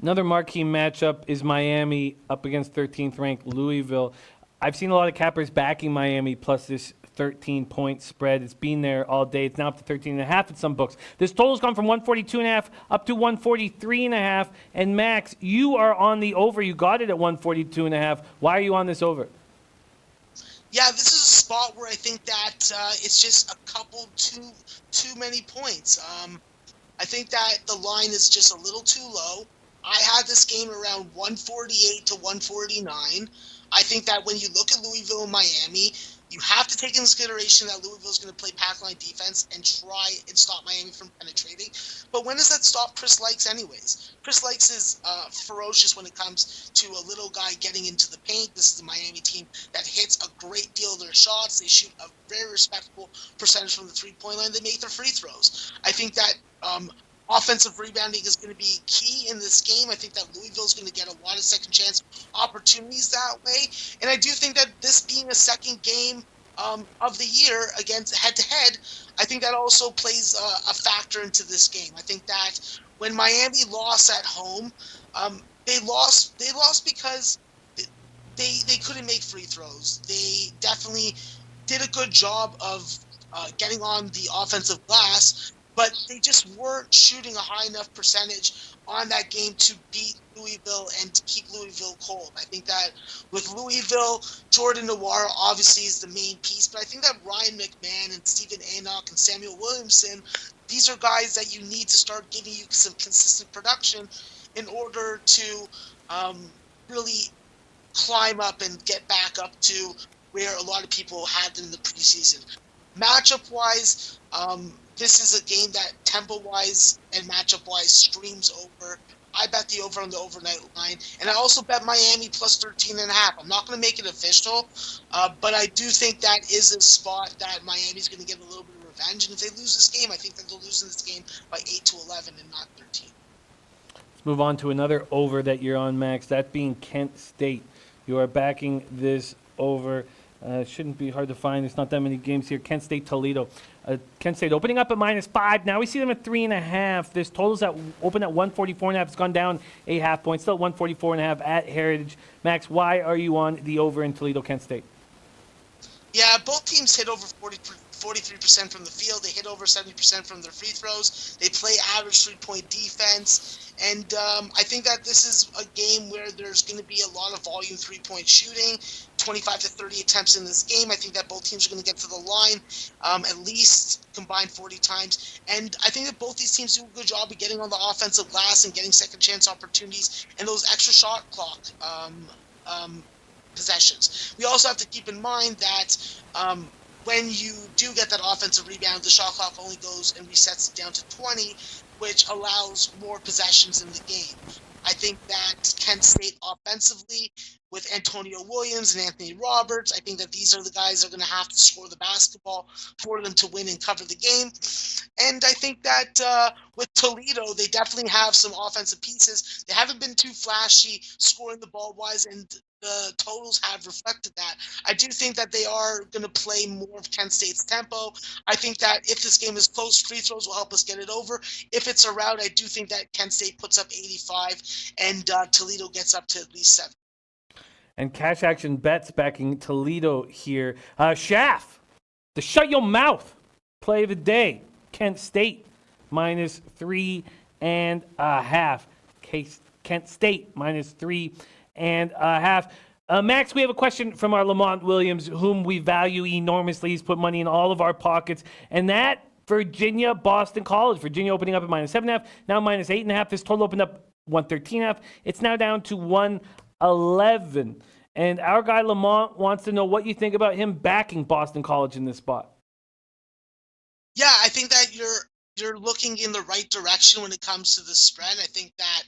S1: Another marquee matchup is Miami up against 13th ranked Louisville. I've seen a lot of cappers backing Miami plus this 13-point spread. It's been there all day. It's now up to 13.5 at some books. This total's gone from 142.5 up to 143.5. And Max, you are on the over. You got it at 142.5. Why are you on this over?
S4: Yeah, this is a spot where I think that it's just a couple too many points. I think that the line is just a little too low. I had this game around 148 to 149. I think that when you look at Louisville and Miami, you have to take into consideration that Louisville is going to play pack line defense and try and stop Miami from penetrating. But when does that stop Chris Likes anyways? Chris Likes is ferocious when it comes to a little guy getting into the paint. This is a Miami team that hits a great deal of their shots. They shoot a very respectable percentage from the three-point line. They make their free throws. I think that offensive rebounding is going to be key in this game. I think that Louisville is going to get a lot of second chance opportunities that way. And I do think that this being a second game of the year against head-to-head, I think that also plays a factor into this game. I think that when Miami lost at home, they lost because they couldn't make free throws. They definitely did a good job of getting on the offensive glass, but they just weren't shooting a high enough percentage on that game to beat Louisville and to keep Louisville cold. I think that with Louisville, Jordan Noir obviously is the main piece, but I think that Ryan McMahon and Stephen Enoch and Samuel Williamson, these are guys that you need to start giving you some consistent production in order to really climb up and get back up to where a lot of people had them in the preseason. Matchup-wise, this is a game that tempo-wise and matchup-wise screams over. I bet the over on the overnight line, and I also bet Miami plus 13.5. I'm not going to make it official, but I do think that is a spot that Miami's going to get a little bit of revenge, and if they lose this game, I think that they'll lose in this game by 8-11 and not 13.
S1: Let's move on to another over that you're on, Max, that being Kent State. You are backing this over. Shouldn't be hard to find. There's not that many games here. Kent State, Toledo. Kent State opening up at -5. Now we see them at 3.5. This total's open at 144.5. It's gone down a half point. Still at 144.5 at Heritage. Max, why are you on the over in Toledo, Kent State?
S4: Yeah, both teams hit over 43% from the field. They hit over 70% from their free throws. They play average three-point defense. And I think that this is a game where there's going to be a lot of volume three-point shooting, 25 to 30 attempts in this game. I think that both teams are going to get to the line at least combined 40 times. And I think that both these teams do a good job of getting on the offensive glass and getting second-chance opportunities and those extra shot clock possessions. We also have to keep in mind that when you do get that offensive rebound, the shot clock only goes and resets it down to 20, which allows more possessions in the game. I think that Kent State offensively, with Antonio Williams and Anthony Roberts, I think that these are the guys that are going to have to score the basketball for them to win and cover the game. And I think that with Toledo, they definitely have some offensive pieces. They haven't been too flashy scoring the ball wise, and the totals have reflected that. I do think that they are going to play more of Kent State's tempo. I think that if this game is close, free throws will help us get it over. If it's a rout, I do think that Kent State puts up 85 and Toledo gets up to at least 7.
S1: And Cash Action Bets backing Toledo here. Schaff, the shut your mouth play of the day. Kent State -3.5. Kent State -3.5. Max, we have a question from our Lamont Williams, whom we value enormously. He's put money in all of our pockets. And that Virginia, Boston College. Virginia opening up at -7.5, now -8.5. This total opened up 113.5. It's now down to 111. And our guy Lamont wants to know what you think about him backing Boston College in this spot.
S4: Yeah, I think that you're looking in the right direction when it comes to the spread. I think that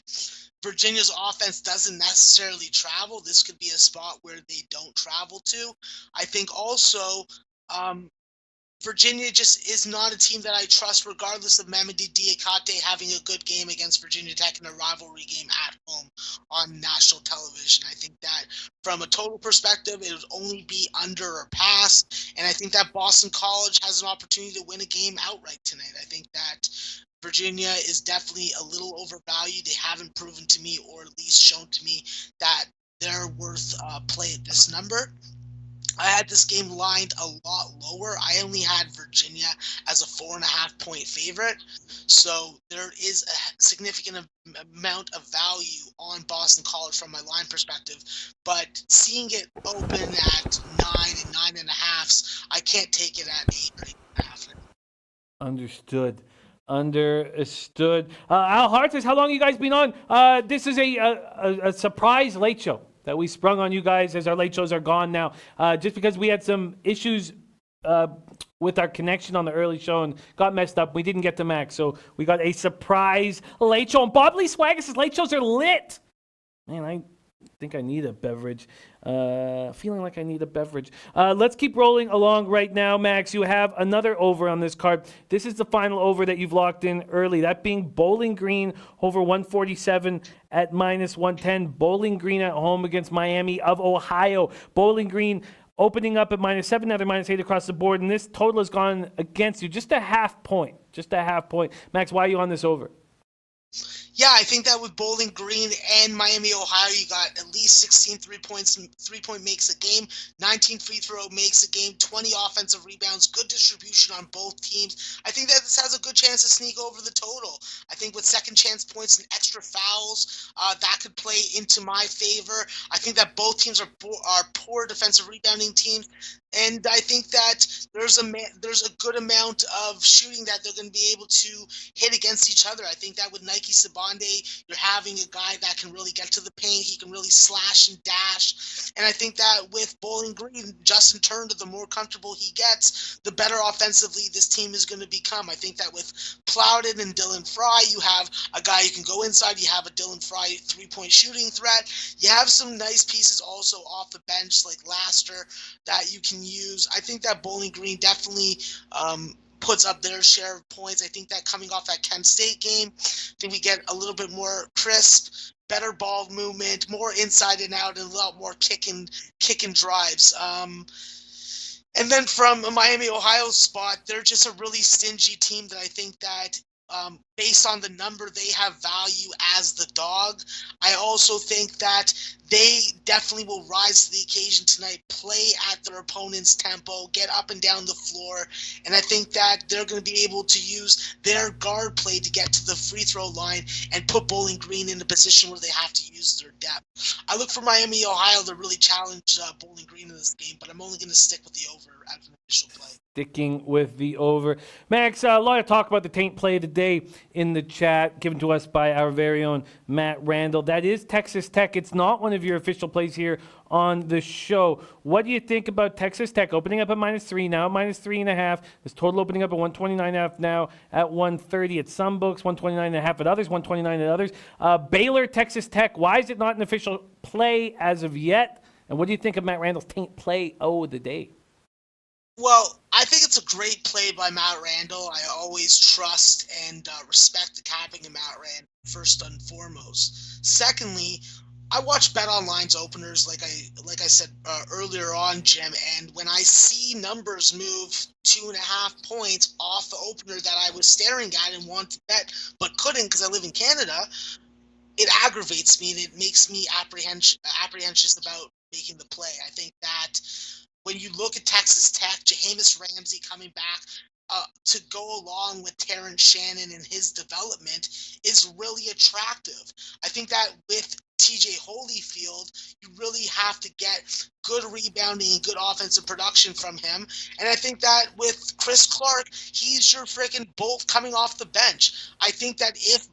S4: Virginia's offense doesn't necessarily travel. This could be a spot where they don't travel to. I think also Virginia just is not a team that I trust, regardless of Mamadi Diakate having a good game against Virginia Tech in a rivalry game at home on national television. I think that from a total perspective, it would only be under or pass, and I think that Boston College has an opportunity to win a game outright tonight. I think that Virginia is definitely a little overvalued. They haven't proven to me, or at least shown to me, that they're worth play at this number. I had this game lined a lot lower. I only had Virginia as a 4.5 point favorite. So there is a significant amount of value on Boston College from my line perspective. But seeing it open at 9 and 9.5, I can't take it at 8 or 8.5. Understood.
S1: Al Hartis, how long you guys been on? This is a surprise late show that we sprung on you guys, as our late shows are gone now, just because we had some issues with our connection on the early show and got messed up. We didn't get to Max, so we got a surprise late show. And Bob Lee Swagger says late shows are lit. Man, I think I need a beverage. Feeling like I need a beverage. Let's keep rolling along right now, Max. You have another over on this card. This is the final over that you've locked in early, that being Bowling Green over 147 at -110. Bowling Green at home against Miami of Ohio. Bowling Green opening up at -7, now they're -8 across the board, and this total has gone against you. Just a half point. Max, why are you on this over?
S4: Yeah, I think that with Bowling Green and Miami, Ohio, you got at least 16 3-point makes a game, 19 free throw makes a game, 20 offensive rebounds, good distribution on both teams. I think that this has a good chance to sneak over the total. I think with second chance points and extra fouls, that could play into my favor. I think that both teams are poor defensive rebounding teams. And I think that there's a good amount of shooting that they're going to be able to hit against each other. I think that with Nike Sabande, you're having a guy that can really get to the paint. He can really slash and dash. And I think that with Bowling Green, Justin Turner, the more comfortable he gets, the better offensively this team is going to become. I think that with Plowden and Dylan Fry, you have a guy who can go inside. You have a Dylan Fry three-point shooting threat. You have some nice pieces also off the bench like Laster that you can use. I think that Bowling Green definitely puts up their share of points. I think that coming off that Kent State game, I think we get a little bit more crisp, better ball movement, more inside and out, and a lot more kick and drives. And then from a Miami, Ohio spot, they're just a really stingy team that I think that based on the number, they have value as the dog. I also think that they definitely will rise to the occasion tonight, play at their opponent's tempo, get up and down the floor, and I think that they're going to be able to use their guard play to get to the free throw line and put Bowling Green in a position where they have to use their depth. I look for Miami, Ohio to really challenge Bowling Green in this game, but I'm only going to stick with the over as an initial play.
S1: Sticking with the over. Max, a lot of talk about the taint play today in the chat, given to us by our very own Matt Randall. That is Texas Tech. It's not one of your official plays here on the show. What do you think about Texas Tech opening up at -3, now at -3.5? This total opening up at 129.5, now at 130 at some books, 129.5 at others, 129 at others. Baylor, Texas Tech. Why is it not an official play as of yet? And what do you think of Matt Randall's taint play of the day?
S4: Well, I think it's a great play by Matt Randall. I always trust and respect the capping of Matt Randall, first and foremost. Secondly, I watch BetOnline's openers, like I said earlier on, Jim, and when I see numbers move 2.5 points off the opener that I was staring at and wanted to bet but couldn't because I live in Canada, it aggravates me and it makes me apprehensive about making the play. I think that when you look at Texas Tech, Jameis Ramsey coming back to go along with Terrence Shannon and his development is really attractive. I think that with TJ Holyfield, you really have to get good rebounding and good offensive production from him. And I think that with Chris Clark, he's your freaking bolt coming off the bench. I think that if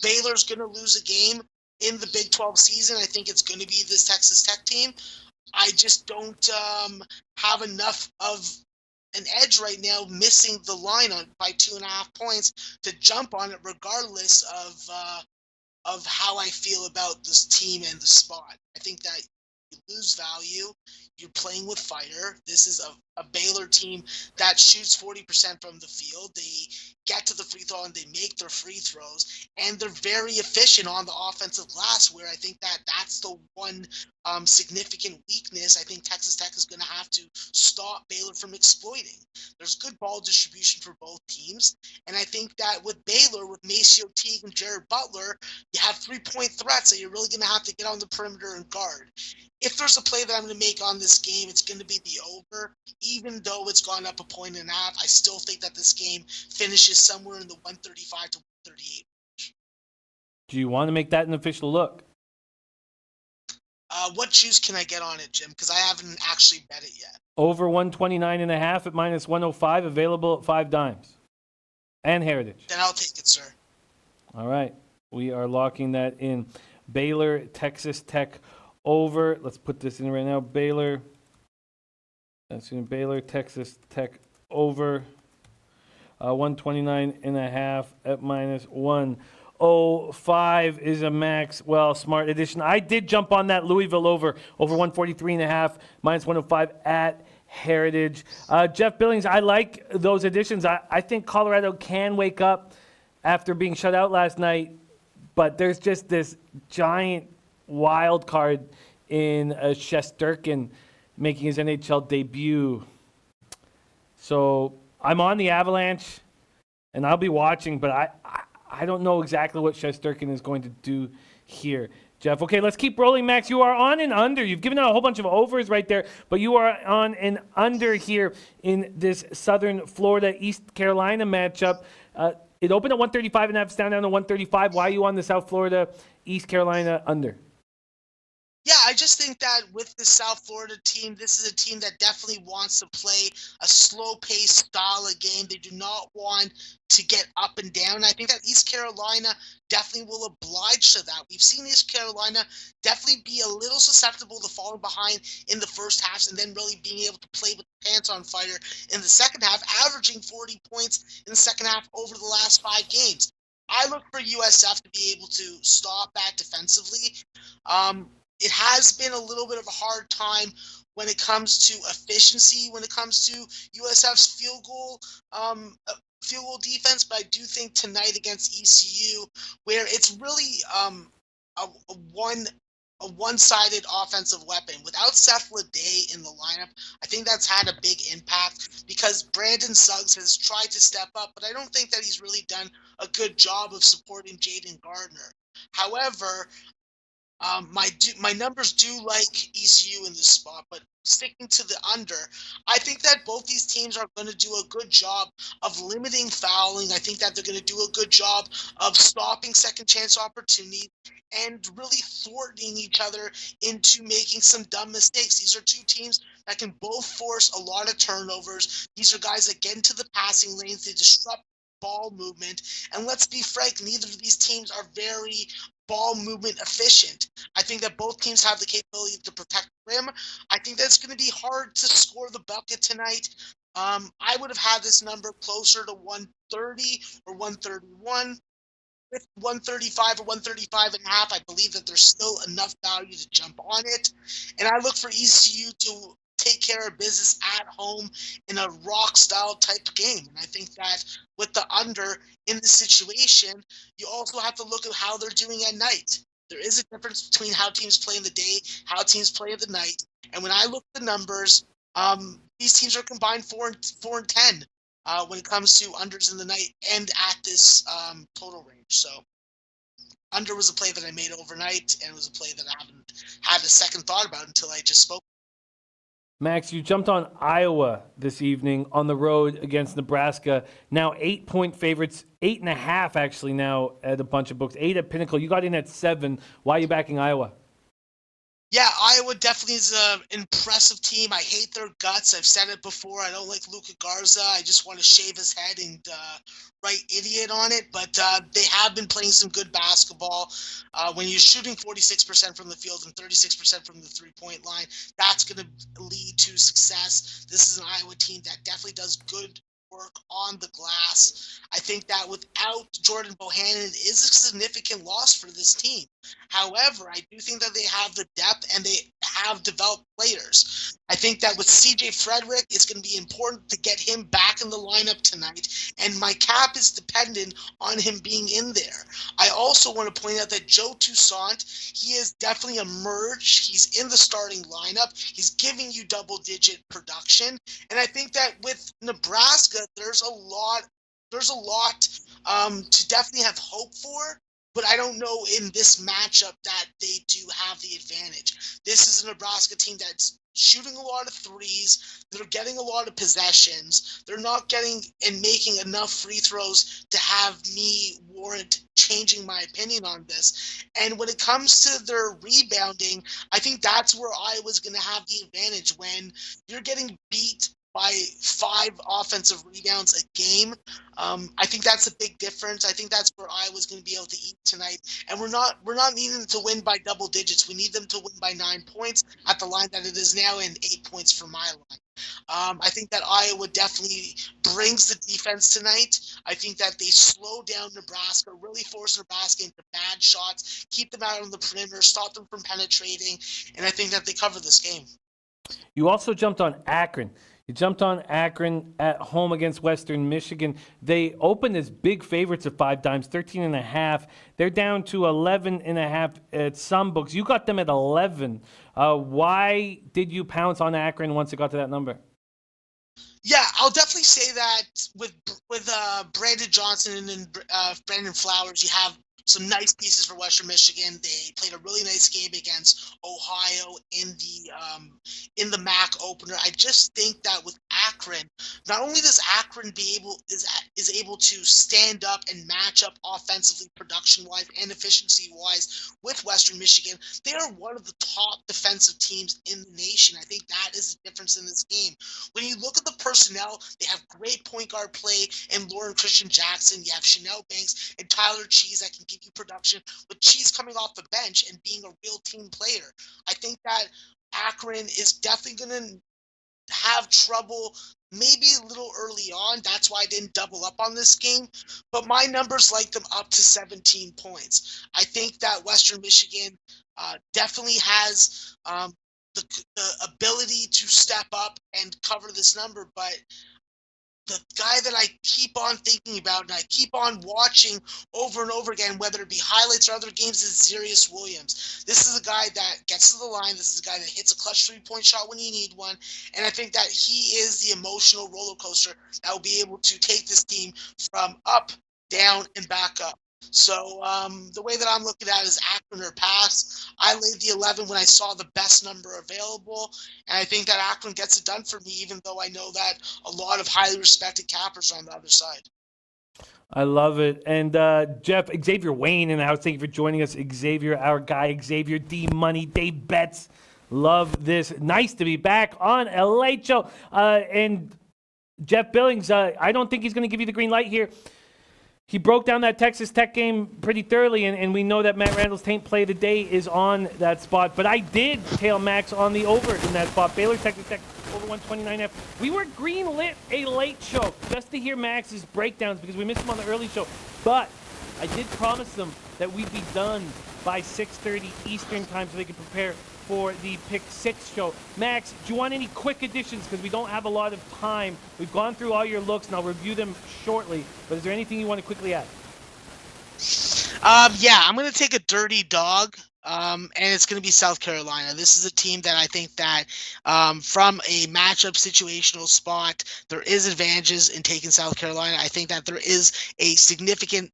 S4: Baylor's going to lose a game in the Big 12 season, I think it's going to be this Texas Tech team. I just don't have enough of an edge right now, missing the line by 2.5 points to jump on it, regardless of how I feel about this team and the spot. I think that you lose value. You're playing with fire. This is a Baylor team that shoots 40% from the field. They get to the free throw and they make their free throws, and they're very efficient on the offensive glass, where I think that that's the one significant weakness I think Texas Tech is going to have to stop Baylor from exploiting. There's good ball distribution for both teams, and I think that with Baylor, with Maceo Teague and Jared Butler, you have 3-point threats that you're really going to have to get on the perimeter and guard. If there's a play that I'm going to make on this game, it's going to be the over. Even though it's gone up 1.5 points, I still think that this game finishes somewhere in the 135 to 138 range.
S1: Do you want to make that an official look?
S4: What juice can I get on it, Jim? Because I haven't actually bet it yet.
S1: Over 129.5 at -105, available at 5 dimes. And Heritage.
S4: Then I'll take it, sir.
S1: All right. We are locking that in. Baylor, Texas Tech over. Let's put this in right now. Baylor, Texas Tech over. 129.5 at -105 is a Maxwell Smart edition. I did jump on that Louisville over 143.5, -105 at Heritage. Jeff Billings, I like those additions. I think Colorado can wake up after being shut out last night, but there's just this giant wild card in Shesterkin making his NHL debut. So I'm on the Avalanche, and I'll be watching, but I don't know exactly what Shesterkin is going to do here, Jeff. Okay, let's keep rolling, Max. You are on an under. You've given out a whole bunch of overs right there, but you are on an under here in this Southern Florida, East Carolina matchup. It opened at 135.5. It's down to 135. Why are you on the South Florida, East Carolina under?
S4: Yeah, I just think that with the South Florida team, this is a team that definitely wants to play a slow-paced style of game. They do not want to get up and down. I think that East Carolina definitely will oblige to that. We've seen East Carolina definitely be a little susceptible to falling behind in the first half and then really being able to play with pants on fire in the second half, averaging 40 points in the second half over the last 5 games. I look for USF to be able to stop that defensively. It has been a little bit of a hard time when it comes to efficiency, when it comes to USF's field goal defense, but I do think tonight against ECU, where it's really a one-sided offensive weapon. Without Seth Leday in the lineup, I think that's had a big impact because Brandon Suggs has tried to step up, but I don't think that he's really done a good job of supporting Jaden Gardner. However, my numbers do like ECU in this spot, but sticking to the under, I think that both these teams are going to do a good job of limiting fouling. I think that they're going to do a good job of stopping second chance opportunities and really thwarting each other into making some dumb mistakes. These are two teams that can both force a lot of turnovers. These are guys that get into the passing lanes, they disrupt ball movement, and let's be frank, neither of these teams are very ball movement efficient. I think that both teams have the capability to protect the rim. I think that's going to be hard to score the bucket tonight. I would have had this number closer to 130 or 131. With 135 or 135 and a half, I believe that there's still enough value to jump on it. And I look for ECU to take care of business at home in a rock-style type game. And I think that with the under in the situation, you also have to look at how they're doing at night. There is a difference between how teams play in the day, how teams play at the night. And when I look at the numbers, these teams are combined 4 and 10 when it comes to unders in the night and at this total range. So under was a play that I made overnight, and it was a play that I haven't had a second thought about until I just spoke.
S1: Max, you jumped on Iowa this evening on the road against Nebraska. Now 8-point favorites, 8.5 actually now at a bunch of books, 8 at Pinnacle. You got in at 7. Why are you backing Iowa?
S4: Yeah, Iowa definitely is an impressive team. I hate their guts. I've said it before. I don't like Luka Garza. I just want to shave his head and write idiot on it. But they have been playing some good basketball. When you're shooting 46% from the field and 36% from the three-point line, that's going to lead to success. This is an Iowa team that definitely does good work on the glass. I think that without Jordan Bohannon, it is a significant loss for this team. However, I do think that they have the depth and they have developed players. I think that with CJ Frederick, it's going to be important to get him back in the lineup tonight, and my cap is dependent on him being in there. I also want to point out that Joe Toussaint, he has definitely emerged. He's in the starting lineup. He's giving you double-digit production, and I think that with Nebraska, there's a lot to definitely have hope for. But I don't know in this matchup that they do have the advantage. This is a Nebraska team that's shooting a lot of threes. They're getting a lot of possessions. They're not getting and making enough free throws to have me warrant changing my opinion on this. And when it comes to their rebounding, I think that's where Iowa's going to have the advantage. When you're getting beat by 5 offensive rebounds a game, I think that's a big difference. I think that's where Iowa's going to be able to eat tonight. And we're not needing to win by double digits. We need them to win by 9 points at the line that it is now, and 8 points for my line. I think that Iowa definitely brings the defense tonight. I think that they slow down Nebraska, really force Nebraska into bad shots, keep them out on the perimeter, stop them from penetrating, and I think that they cover this game.
S1: You also jumped on Akron. You jumped on Akron at home against Western Michigan. They opened as big favorites at 5 times, 13.5. They're down to 11.5 at some books. You got them at 11. Why did you pounce on Akron once it got to that number?
S4: Yeah, I'll definitely say that with Brandon Johnson and Brandon Flowers, you have some nice pieces for Western Michigan. They played a really nice game against Ohio in the MAC opener. I just think that with Akron, not only does Akron is able to stand up and match up offensively, production wise, and efficiency wise with Western Michigan, they are one of the top defensive teams in the nation. I think that is the difference in this game. When you look at the personnel, they have great point guard play and Lauren Christian Jackson. You have Chanel Banks and Tyler Cheese that can give you production, with Cheese coming off the bench and being a real team player. I think that Akron is definitely going to have trouble maybe a little early on. That's why I didn't double up on this game. But my numbers like them up to 17 points. I think that Western Michigan definitely has the ability to step up and cover this number. But the guy that I keep on thinking about and I keep on watching over and over again, whether it be highlights or other games, is Zarius Williams. This is a guy that gets to the line. This is a guy that hits a clutch three-point shot when you need one. And I think that he is the emotional roller coaster that will be able to take this team from up, down, and back up. So the way that I'm looking at it is Akron or pass. I laid the 11 when I saw the best number available, and I think that Akron gets it done for me, even though I know that a lot of highly respected cappers are on the other side.
S1: I love it. And Jeff, Xavier Wayne in the house, thank you for joining us. Xavier, our guy, Xavier D Money, Dave Betts. Love this. Nice to be back on a late show. And Jeff Billings, I don't think he's going to give you the green light here. He broke down that Texas Tech game pretty thoroughly, and we know that Matt Randall's taint play of the day is on that spot. But I did tail Max on the over in that spot. Baylor, Texas Tech, over 129.5. We were green-lit a late show just to hear Max's breakdowns because we missed him on the early show. But I did promise them that we'd be done by 6:30 Eastern time so they could prepare for the Pick 6 show. Max, do you want any quick additions? Because we don't have a lot of time. We've gone through all your looks, and I'll review them shortly. But is there anything you want to quickly add?
S4: Yeah, I'm going to take a dirty dog, and it's going to be South Carolina. This is a team that I think that from a matchup situational spot, there is advantages in taking South Carolina. I think that there is a significant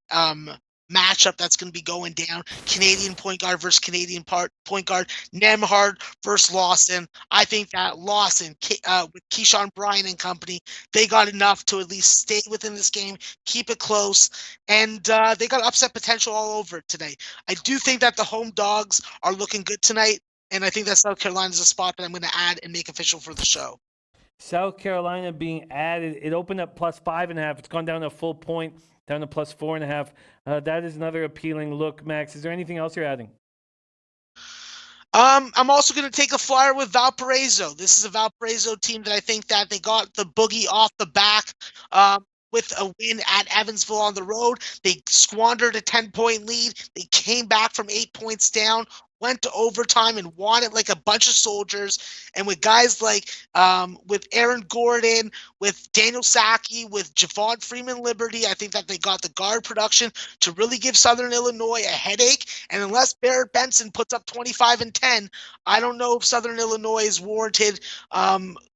S4: matchup that's going to be going down. Canadian point guard versus Canadian point guard. Nemhard versus Lawson. I think that Lawson, with Keyshawn Bryan and company, they got enough to at least stay within this game, keep it close, and they got upset potential all over it today. I do think that the home dogs are looking good tonight, and I think that South Carolina is a spot that I'm going to add and make official for the show.
S1: South Carolina being added. It opened up plus 5.5. It's gone down to a full point, down to plus 4.5. That is another appealing look, Max. Is there anything else you're adding?
S4: I'm also going to take a flyer with Valparaiso. This is a Valparaiso team that I think that they got the boogie off the back with a win at Evansville on the road. They squandered a 10-point lead. They came back from 8 points down, went to overtime and won it like a bunch of soldiers. And with guys like with Aaron Gordon, with Daniel Sacchi, with Javon Freeman-Liberty, I think that they got the guard production to really give Southern Illinois a headache. And unless Barrett Benson puts up 25 and 10, I don't know if Southern Illinois is warranted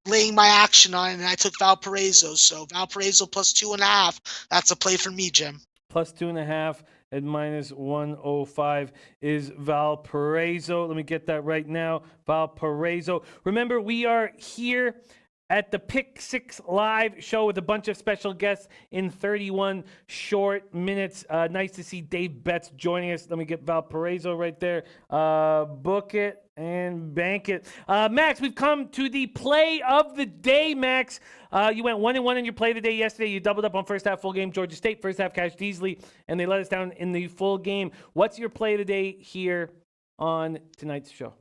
S4: laying my action on it. And I took Valparaiso. So Valparaiso plus 2.5. That's a play for me, Jim.
S1: Plus 2.5. At minus 105 is Valparaiso. Let me get that right now. Valparaiso. Remember, we are here at the Pick 6 live show with a bunch of special guests in 31 short minutes. Nice to see Dave Betts joining us. Let me get Valparaiso right there. Book it and bank it. Max, we've come to the play of the day, Max. You went 1-1 in your play of the day yesterday. You doubled up on first half full game. Georgia State, first half cashed easily, and they let us down in the full game. What's your play of the day here on tonight's show?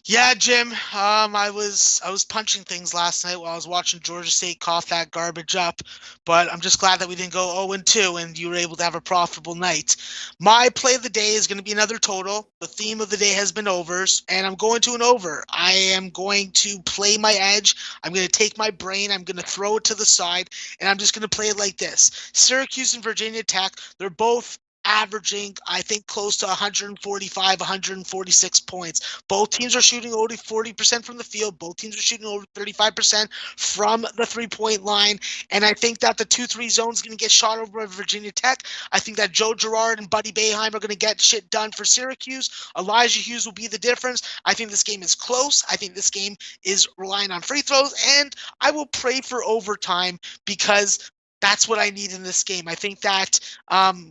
S4: Yeah, Jim. I was punching things last night while I was watching Georgia State cough that garbage up, but I'm just glad that we didn't go 0-2 and you were able to have a profitable night. My play of the day is going to be another total. The theme of the day has been overs, and I'm going to an over. I am going to play my edge. I'm going to take my brain. I'm going to throw it to the side, and I'm just going to play it like this. Syracuse and Virginia Tech, they're both averaging, I think, close to 145, 146 points. Both teams are shooting over 40% from the field. Both teams are shooting over 35% from the three-point line. And I think that the 2-3 zone is going to get shot over by Virginia Tech. I think that Joe Girard and Buddy Boeheim are going to get shit done for Syracuse. Elijah Hughes will be the difference. I think this game is close. I think this game is relying on free throws. And I will pray for overtime because that's what I need in this game. I think that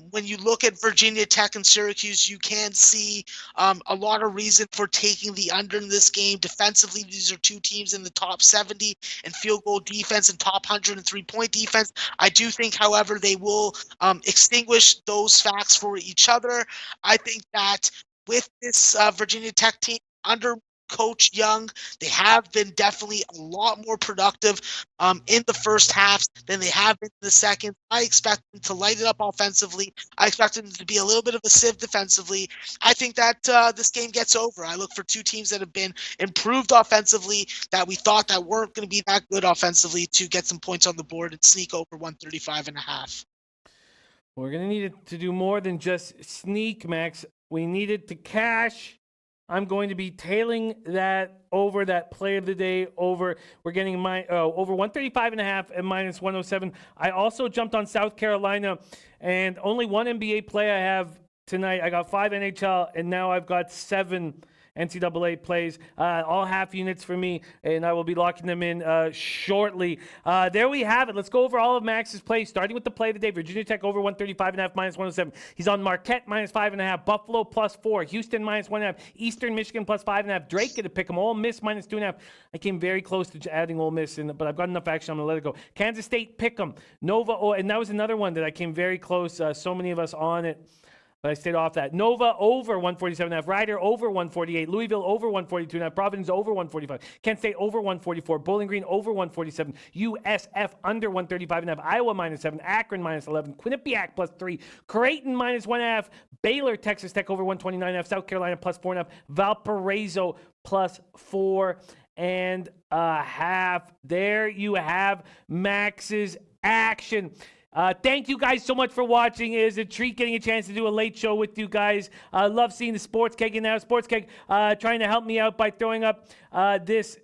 S4: when you look at Virginia Tech and Syracuse, you can see a lot of reason for taking the under in this game. Defensively, these are two teams in the top 70 in field goal defense and top 100 in three-point defense. I do think, however, they will extinguish those facts for each other. I think that with this Virginia Tech team under Coach Young, they have been definitely a lot more productive in the first half than they have been in the second. I expect them to light it up offensively. I expect them to be a little bit of a sieve defensively. I think that this game gets over. I look for two teams that have been improved offensively that we thought that weren't going to be that good offensively to get some points on the board and sneak over 135.5.
S1: We're going to need it to do more than just sneak, Max. We need it to cash. I'm going to be tailing that over, that play of the day over. We're getting over 135.5 and minus 107. I also jumped on South Carolina, and only one NBA play I have tonight. I got 5 NHL, and now I've got 7 NCAA plays, all half units for me, and I will be locking them in shortly. There we have it. Let's go over all of Max's plays, starting with the play of the day. Virginia Tech over 135.5, minus 107. He's on Marquette, minus 5.5. Buffalo, plus 4. Houston, minus 1.5. Eastern Michigan, plus 5.5. Drake get to pick him. Ole Miss, minus 2.5. I came very close to adding Ole Miss, but I've got enough action. I'm going to let it go. Kansas State, pick 'em. Nova, and that was another one that I came very close. So many of us on it. But I stayed off that. Nova over 147.5. Rider over 148. Louisville over 142.5. Providence over 145. Kent State over 144. Bowling Green over 147. USF under 135.5. Iowa minus 7. Akron minus 11. Quinnipiac plus 3. Creighton minus 1.5. Baylor, Texas Tech over 129.5. South Carolina plus 4.5. Valparaiso plus 4.5. There you have Max's action. Thank you guys so much for watching. It is a treat getting a chance to do a late show with you guys. I love seeing the Sports Keg in now. Sports Keg trying to help me out by throwing up that's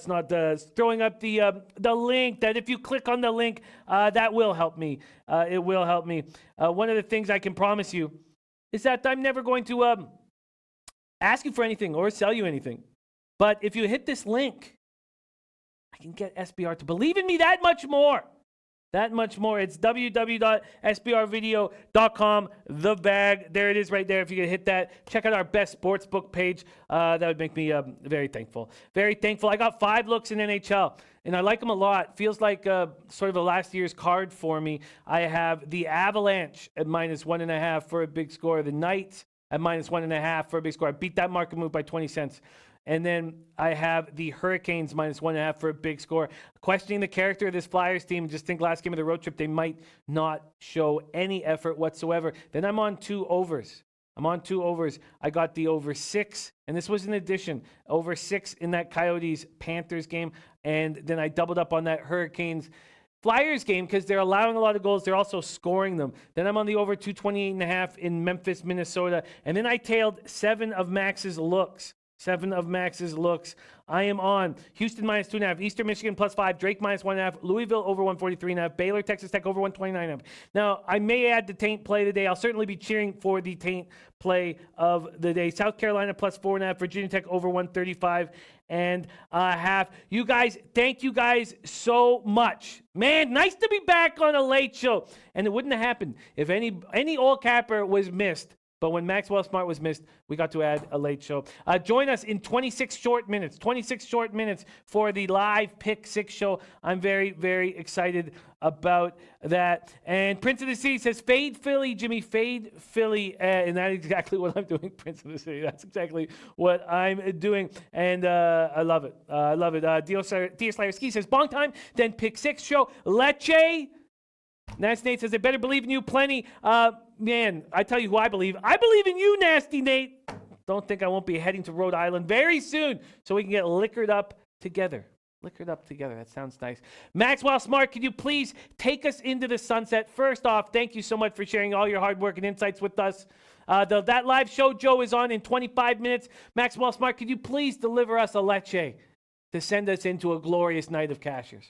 S1: not throwing up the link. That if you click on the link, that will help me. It will help me. One of the things I can promise you is that I'm never going to ask you for anything or sell you anything. But if you hit this link, I can get SBR to believe in me that much more. That much more. It's www.sbrvideo.com. The Bag. There it is right there. If you could hit that, check out our best sportsbook page. That would make me very thankful. Very thankful. I got 5 looks in NHL, and I like them a lot. Feels like sort of a last year's card for me. I have the Avalanche at minus 1.5 for a big score. The Knights at minus 1.5 for a big score. I beat that market move by 20 cents. And then I have the Hurricanes minus 1.5 for a big score. Questioning the character of this Flyers team. Just think last game of the road trip, they might not show any effort whatsoever. Then I'm on 2 overs. I got the over 6, and this was an addition. Over 6 in that Coyotes-Panthers game. And then I doubled up on that Hurricanes-Flyers game because they're allowing a lot of goals. They're also scoring them. Then I'm on the over 228.5 in Memphis, Minnesota. And then I tailed 7 of Max's looks. I am on Houston minus 2.5, Eastern Michigan plus 5, Drake minus 1.5, Louisville over 143.5, Baylor, Texas Tech over 129.5. Now, I may add the Taint play today. I'll certainly be cheering for the Taint play of the day. South Carolina plus 4.5, Virginia Tech over 135.5. You guys, thank you guys so much. Man, nice to be back on a late show. And it wouldn't have happened if any old capper was missed. But when Maxwell Smart was missed, we got to add a late show. Join us in 26 short minutes for the live Pick 6 show. I'm very, very excited about that. And Prince of the City says, fade Philly, Jimmy, fade Philly. And that is exactly what I'm doing, Prince of the City. That's exactly what I'm doing. And I love it. Dios Ski says, bong time, then Pick 6 show. Leche. Nasty Nate says, they better believe in you plenty. Man, I tell you who I believe. I believe in you, Nasty Nate. Don't think I won't be heading to Rhode Island very soon so we can get liquored up together. Liquored up together. That sounds nice. Maxwell Smart, could you please take us into the sunset? First off, thank you so much for sharing all your hard work and insights with us. That live show Joe is on in 25 minutes. Maxwell Smart, could you please deliver us a leche to send us into a glorious night of cashers?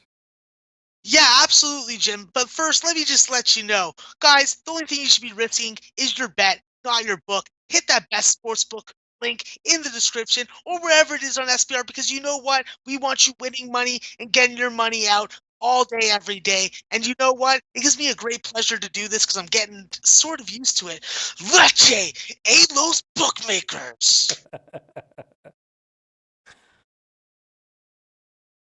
S4: Yeah, absolutely, Jim. But first, let me just let you know, guys, the only thing you should be risking is your bet, not your book. Hit that best sportsbook link in the description or wherever it is on SBR, because you know what? We want you winning money and getting your money out all day, every day. And you know what? It gives me a great pleasure to do this because I'm getting sort of used to it. Leche, a los bookmakers.